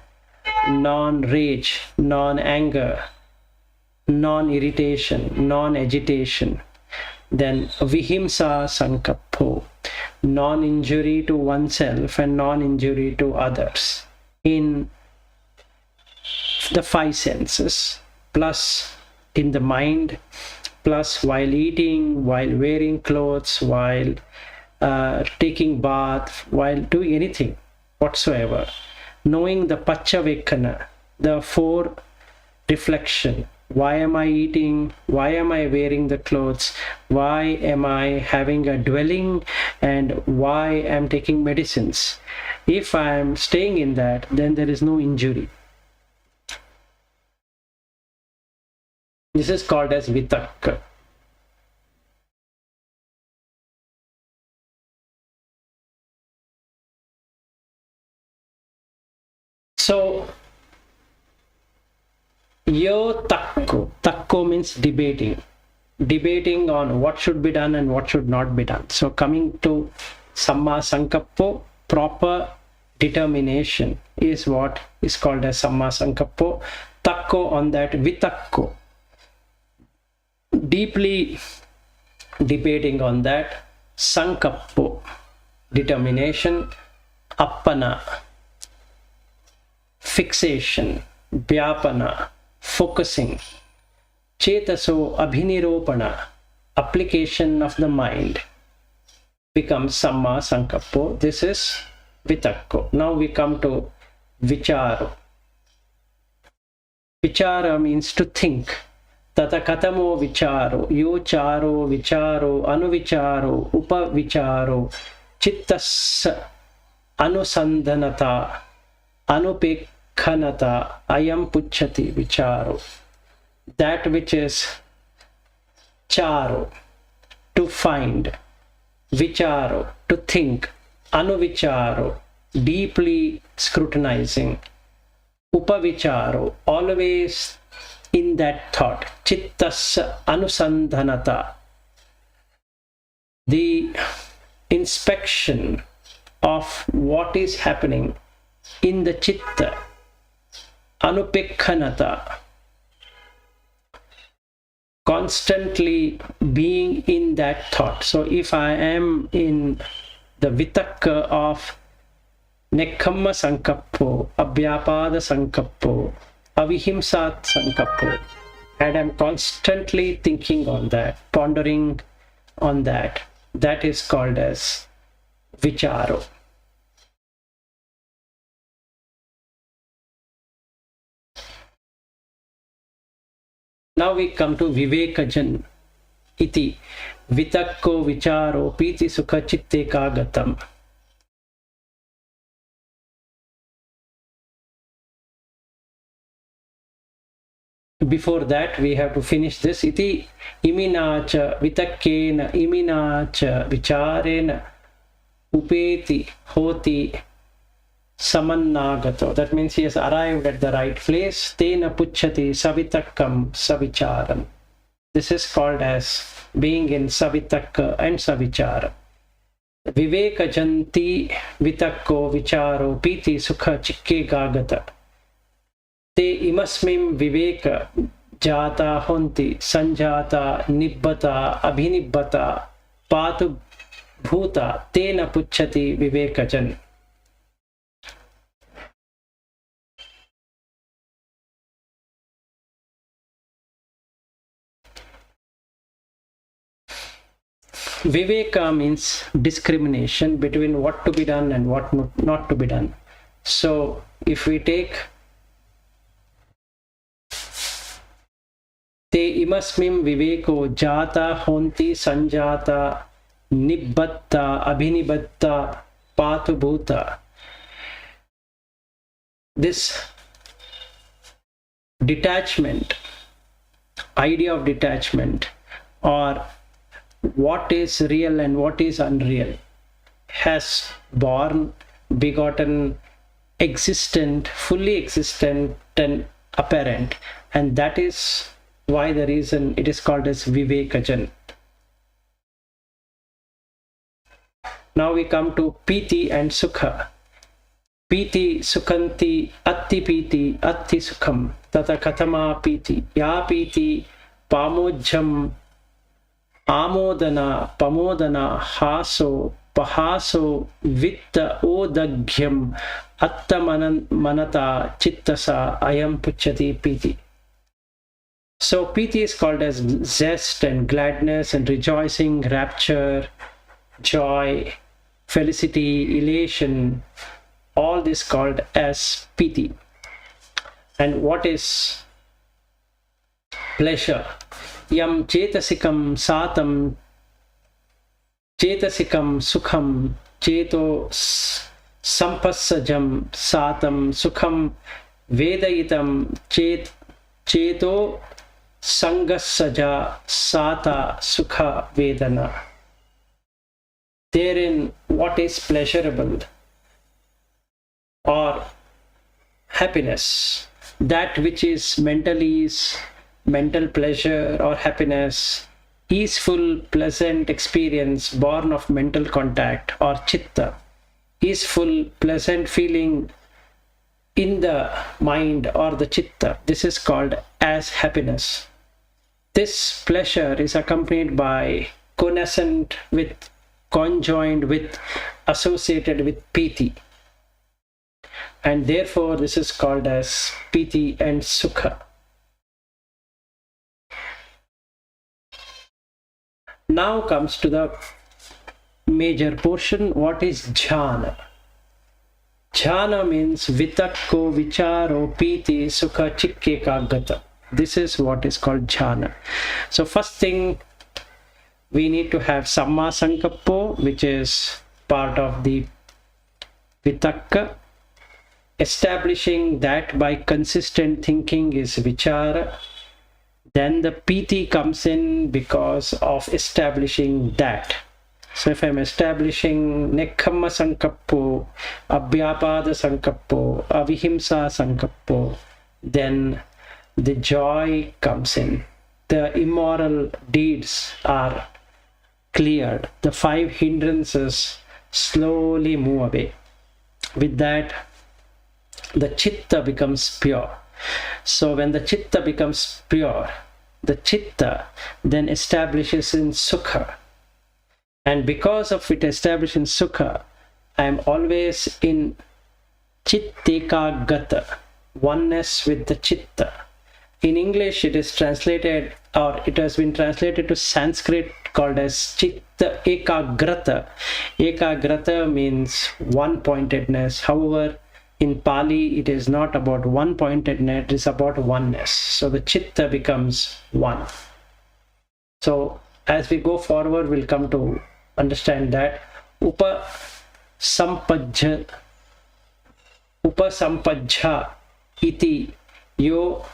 non-rage, non-anger, non-irritation, non-agitation. Then vihimsa sankappo, non-injury to oneself and non-injury to others in the five senses, plus in the mind, plus while eating, while wearing clothes, while taking bath, while doing anything whatsoever. Knowing the Paccavekkhana, the four reflection. Why am I eating? Why am I wearing the clothes? Why am I having a dwelling? And why am I taking medicines? If I am staying in that, then there is no injury. This is called as vitakka. So, yo takko. Takko means debating. Debating on what should be done and what should not be done. So, coming to samma sankappo, proper determination is what is called as samma sankappo. Takko on that, vitakko. Deeply debating on that, sankappo, determination, appana, fixation, vyapana, focusing, chetaso abhiniropana, application of the mind, becomes samma sankappo. This is vitakko. Now we come to vicharo. Vichara means to think. Tata katamo vicharo, yo charo, vicharo, anuvicharo, upavicharo, chittas anusandhanata, anupekhanata, ayam pucchati vicharo. That which is charo, to find, vicharo, to think, anuvicharo, deeply scrutinizing, upavicharo, always in that thought, chittasya anusandhanata, the inspection of what is happening in the chitta, anupekhanata, constantly being in that thought. So if I am in the vitakka of nekkamma sankappo, abhyapada sankappo, avihimsat sankappo, and I'm constantly thinking on that, pondering on that, that is called as vicharo. Now we come to vivekajan iti vitakko vicharo piti sukha chitte kagatam. Before that, we have to finish this. Iti iminacha vitakkena iminacha vicharena upeti hoti samannagato. That means he has arrived at the right place. Tena pucchati savitakkam savicharam. This is called as being in savitakka and savichara. Vivekajanti vitakko vicharo piti sukha chikke gagata. Te imasmim viveka jata honti sanjata nibbata abhinibbata patu bhuta tena pucchati vivekajan. Viveka means discrimination between what to be done and what not to be done. So if we take te imasmim viveko jata honti sanjata nibbatta abhinibatta patu bhuta, this detachment, idea of detachment, or what is real and what is unreal, has born, begotten, existent, fully existent and apparent, and that is why the reason it is called as vivekajan. Now we come to piti and sukha. Piti sukhanti atti piti atti sukham tata katama piti ya piti pamojjam amodana pamodana haso pahaso vitta odaghyam attamanata chittasa ayam pucchati piti. So piti is called as zest and gladness and rejoicing, rapture, joy, felicity, elation, all this called as piti. And what is pleasure? Yam chetasikam satam chetasikam sukham cheto sampassajam satam sukham vedayitam cheto sangassaja sata sukha vedana. Therein what is pleasurable or happiness, that which is mental ease, mental pleasure or happiness, easeful, pleasant experience born of mental contact, or chitta, easeful, pleasant feeling in the mind or the chitta, this is called as happiness. This pleasure is accompanied by, conjoined with, associated with piti, and therefore this is called as piti and sukha. Now comes to the major portion. What is jhana? Jhana means vitakko vicharo piti sukha chikke kagata. This is what is called jhana. So first thing, we need to have samma sankappo, which is part of the vitakka. Establishing that by consistent thinking is vichara. Then the piti comes in because of establishing that. So if I'm establishing nekkhamma sankappo, abhyapada sankappo, avihimsa sankappo, then the joy comes in. The immoral deeds are cleared. The 5 hindrances slowly move away. With that, the chitta becomes pure. So when the chitta becomes pure, the chitta then establishes in sukha. And because of it established in sukha, I am always in chittekagata, oneness with the chitta. In English, it is translated, or it has been translated to Sanskrit called as chitta ekagrata. Ekagrata means one-pointedness. However, in Pali, it is not about one-pointedness, it is about oneness. So the chitta becomes one. So as we go forward, we'll come to understand that upasampajja iti yo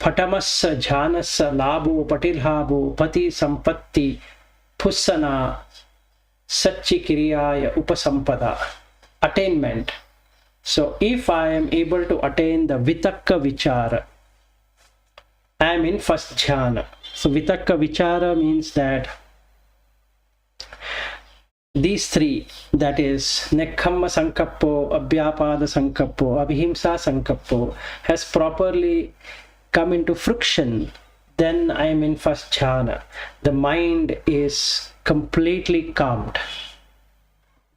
phatamassa jhanassa labho patilhabho pati sampatti phusana satchikiriyaya upasampada, attainment. So if I am able to attain the vitakka vichara, I am in first jhana. So vitakka vichara means that these 3, that is nekkhamma sankappo, abhyapada sankappo, avihimsa sankappo, has properly come into friction, then I am in first jhana. The mind is completely calmed.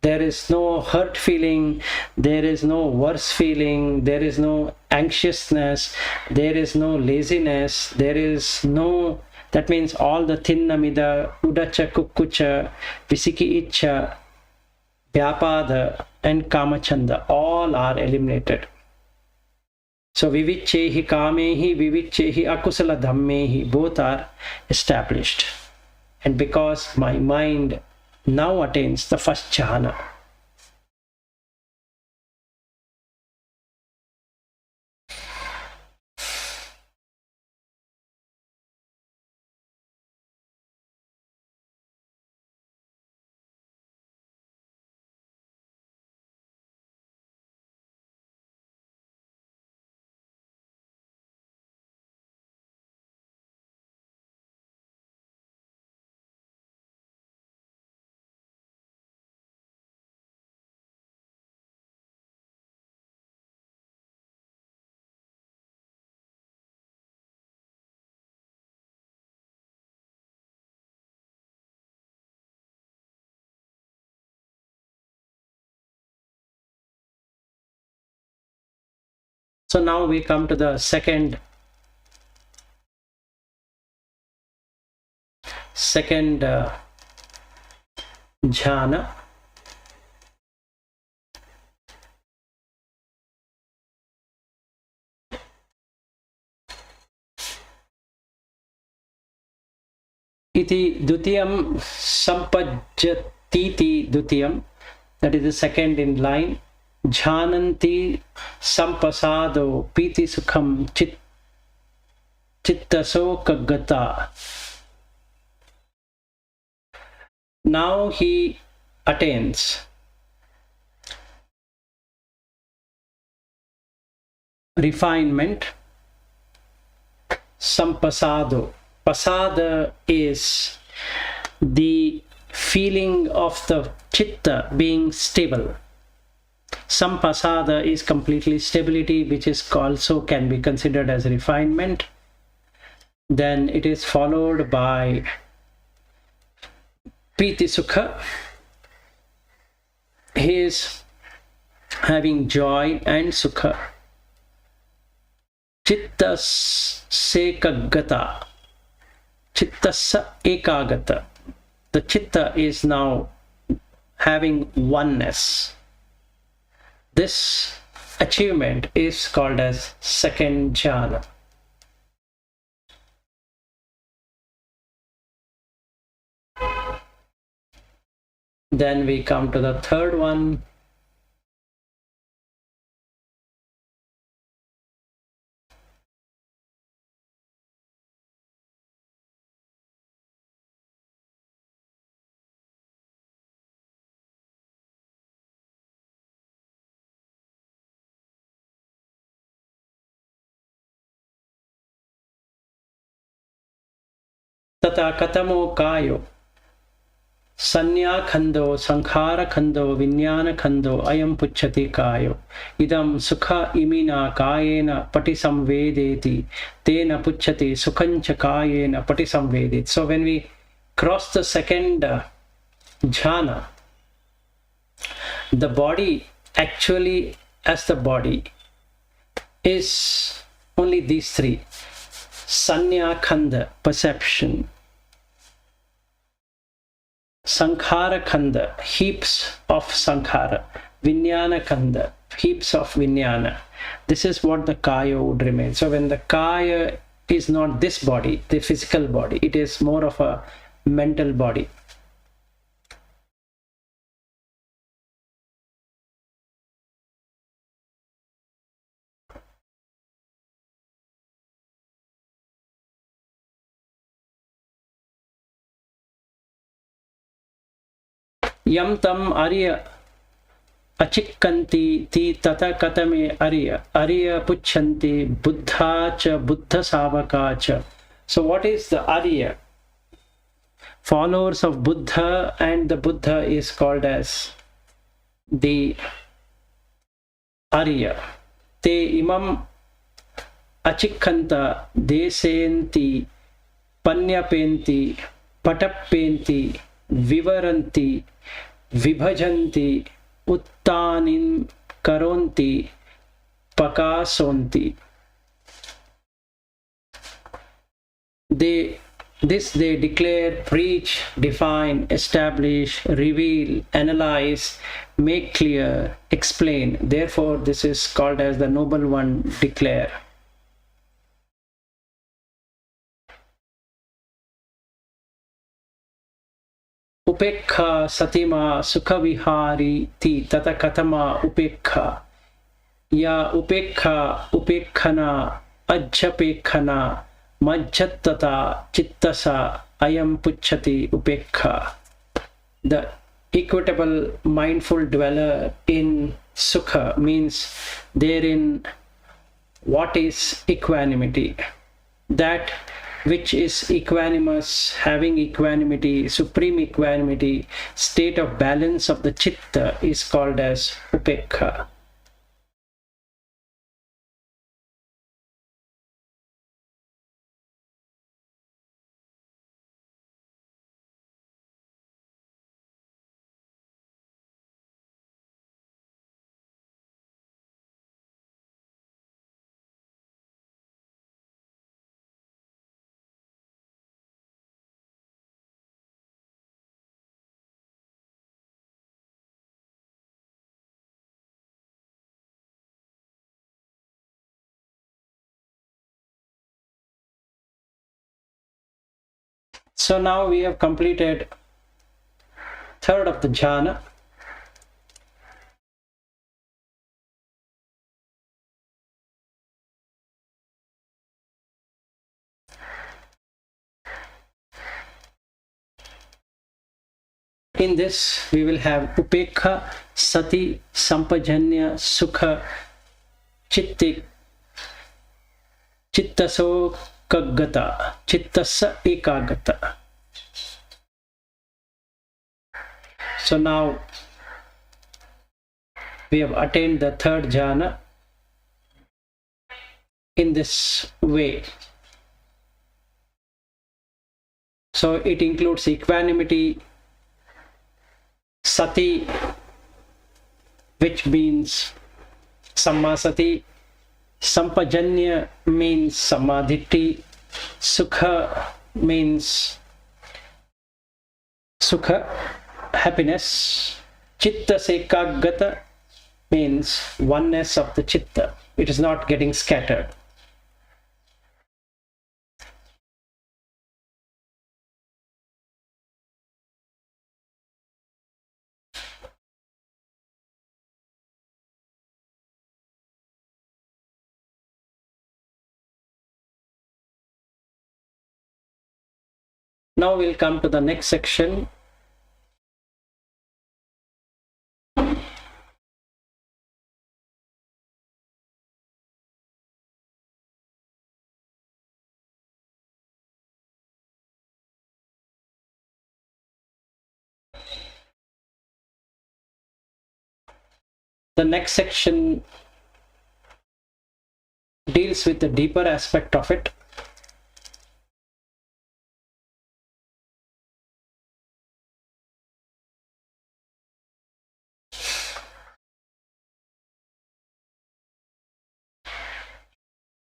There is no hurt feeling, there is no worse feeling, there is no anxiousness, there is no laziness, there is no, that means all the thinnamida, Budachakucha, visiki icha, vyapada and kamachanda, all are eliminated. So vivichehi kamehi, vivichehi akusala dhammehi, both are established. And because my mind now attains the first jhana, so now we come to the second jhana. Iti dutiyam sampajjatiti dutiyam, that is the second in line. Jhananti sampasado piti sukham chittasokagata. Now he attains refinement, sampasado. Pasada is the feeling of the chitta being stable. Sampasada is completely stability, which is also can be considered as refinement. Then it is followed by piti sukha. He is having joy and sukha. Chittassekagata. Chittasa ekagata. The chitta is now having oneness. This achievement is called as second jhana. Then we come to the third one. tata katamo kayo sanya khando sankhara khando vinyana khando ayam pucchati kayo idam sukha imina kayena patisamvedeti tena pucchati sukhancha kayena patisamvedeti. So when we cross the second jhana, the body actually as the body is only these three: sanya khanda, perception; sankhara khanda, heaps of sankhara; vinyana khanda, heaps of vinyana. This is what the kaya would remain. So when the kaya is not this body, the physical body, it is more of a mental body. Yam tam arya achikkanti ti tata katame arya pucchanti buddha cha buddha savaka cha. So what is the arya? Followers of Buddha, and the Buddha is called as the arya. Te imam achikkanta desenti panyapenti patapenti vivaranti vibhajanti uttanin karonti pakasonti. They declare, preach, define, establish, reveal, analyze, make clear, explain. Therefore this is called as the noble one, declare. Upekha satima sukhavihari ti tata katama upekha ya upekha upekhana ajjapekhana majjattata chittasa ayam pucchati upekha. The equitable mindful dweller in sukha means therein what is equanimity, that which is equanimous, having equanimity, supreme equanimity, state of balance of the chitta is called as upekha. So now we have completed third of the jhana. In this we will have upekha, sati, sampajanya, sukha, chitti, chittaso kaggata, chittasa ekagata. So now we have attained the third jhana in this way. So it includes equanimity, sati, which means sammasati, sampajanya means samadhiti, sukha means sukha, happiness, chitta sekagata means oneness of the chitta, it is not getting scattered. Now we'll come to the next section. The next section deals with the deeper aspect of it.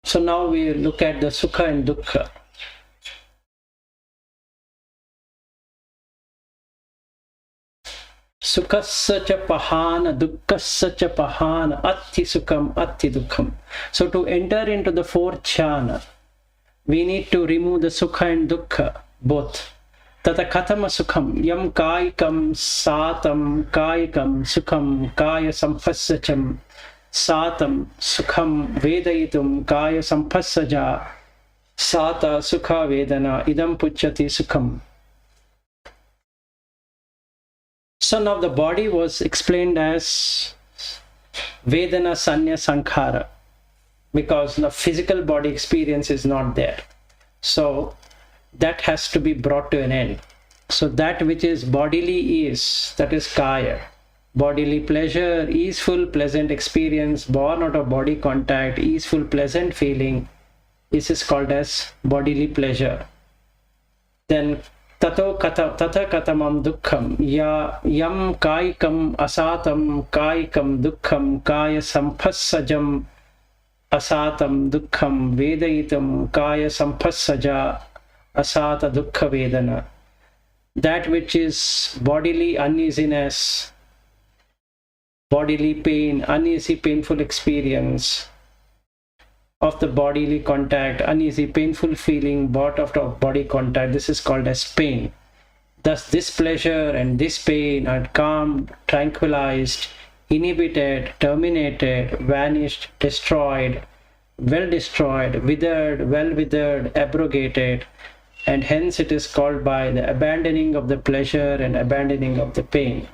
So now we look at the Sukha and Dukkha. Sukhasya cha pahana, dukkasya cha pahana, atti sukham, atti dukkham. So to enter into the fourth jhana, we need to remove the Sukha and Dukkha, both. Tata katama sukham, yam kaikam satam, kaikam sukham, kaya samphasyacham, satam sukham vedayitum, kaya samphasaja, sata sukha vedana, idam puchyati sukham. So now the body was explained as Vedana Sanya Sankhara, because the physical body experience is not there. So that has to be brought to an end. So that which is bodily is, that is Kaya. Bodily pleasure, easeful, pleasant experience, born out of body contact, easeful, pleasant feeling, this is called as bodily pleasure. Then Tata katamam dukkham, yam kaikam asatam kaikam dukkham, kaya samphassajam asatam dukkham, vedayitam kaya samphasaja asata dukkha vedana. That which is bodily uneasiness, bodily pain, uneasy painful experience of the bodily contact, uneasy painful feeling brought out of body contact, this is called as pain. Thus this pleasure and this pain are calmed, tranquilized, inhibited, terminated, vanished, destroyed, well destroyed, withered, well withered, abrogated, and hence it is called by the abandoning of the pleasure and abandoning of the pain.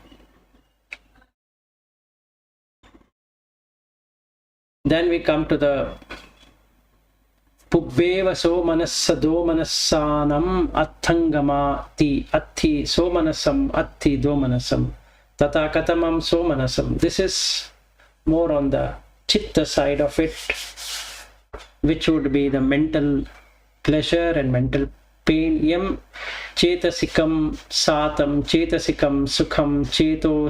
Then we come to the Pubbeva so manassa do manassanam atthangama atti so manasam atti do manasam tata katamam so manasam. This is more on the chitta side of it, which would be the mental pleasure and mental pain. Yam chetasikam satam chetasikam sukham cheto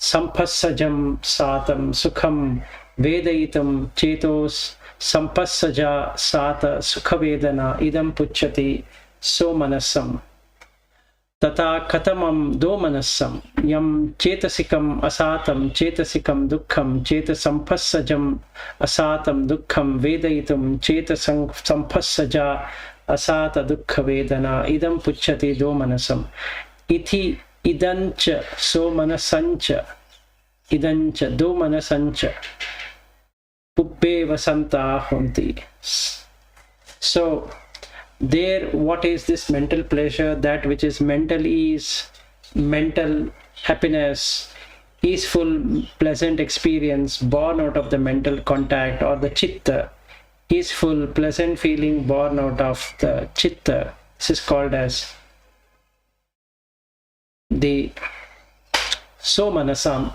sampassajam satam sukham vedayitam chetos sampassaja sata sukhavedana idam puchyati so manasam tata katamam do manasam yam chetasikam asatam chetasikam dukkham chetasampassajam asatam dukkham vedayitum chetasampassaja asata dukkha vedana idam puchyati do manasam iti idancha so manasancha idancha do manasancha Puppe vasanta honti. So there, what is this mental pleasure? That which is mental ease, mental happiness, easeful, pleasant experience born out of the mental contact, or the chitta, easeful, pleasant feeling born out of the chitta. This is called as the somanasam.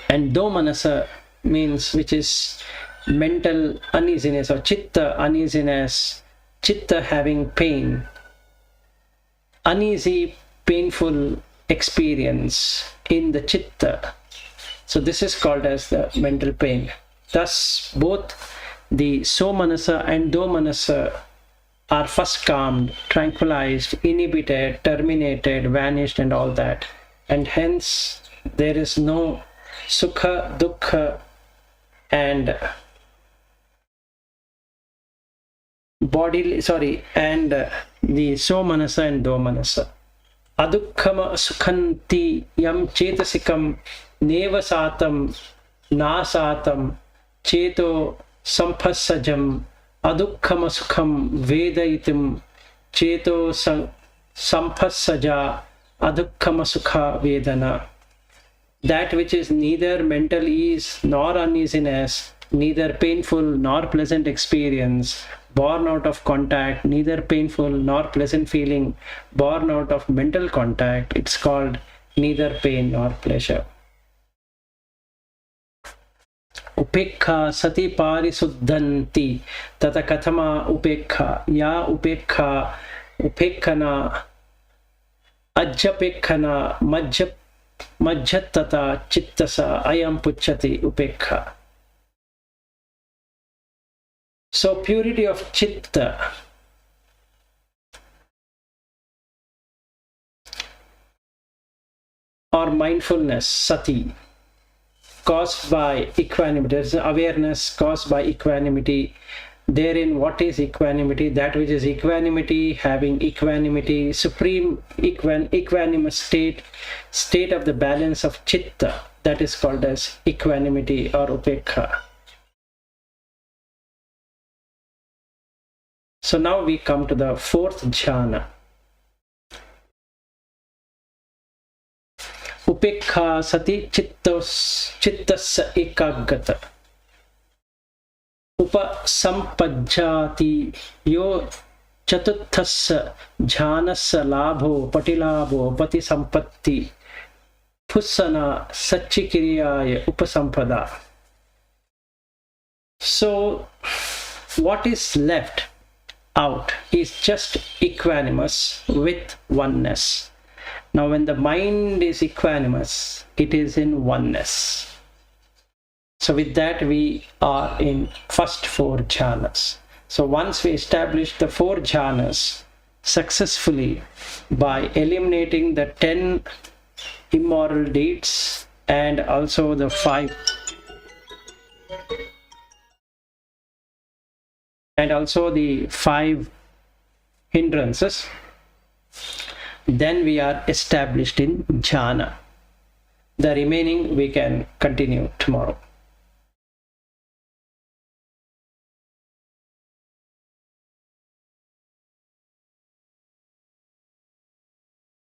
And domanasa means which is mental uneasiness or chitta uneasiness, chitta having pain, uneasy, painful experience in the chitta. So this is called as the mental pain. Thus both the somanasa and domanasa are first calmed, tranquilized, inhibited, terminated, vanished, and all that. And hence there is no sukha, dukkha, and bodily, and the somanasa and domanasa. Adukkhama sukhanti yam chetasikam neva satam nasatam cheto samphassajam adukkhama sukham vedayitum cheto samphasaja adukkhama sukha vedana. That which is neither mental ease nor uneasiness, neither painful nor pleasant experience, born out of contact, neither painful nor pleasant feeling, born out of mental contact, it's called neither pain nor pleasure. upekha sati parisuddhanti tata kathama upekha ya upekha upekkana ajjapekkana majjattata chittasa ayam pucchati upekha. So purity of chitta or mindfulness, sati, caused by equanimity. There is awareness caused by equanimity. Therein, what is equanimity? That which is equanimity, having equanimity, supreme equanimous state of the balance of chitta, that is called as equanimity or upekha. So now we come to the fourth jhana. Upekha sati chittasya ekaggata. Upasampajjati yo chatuthasya jhanasya labho patilabho patisampatti phusana sachikiriyaya upasampada. So what is left out is just equanimous with oneness. Now when the mind is equanimous, it is in oneness. So with that we are in first four jhanas. So once we establish the four jhanas successfully by eliminating the 10 immoral deeds and also the 5 hindrances, then we are established in jhana. The remaining we can continue tomorrow.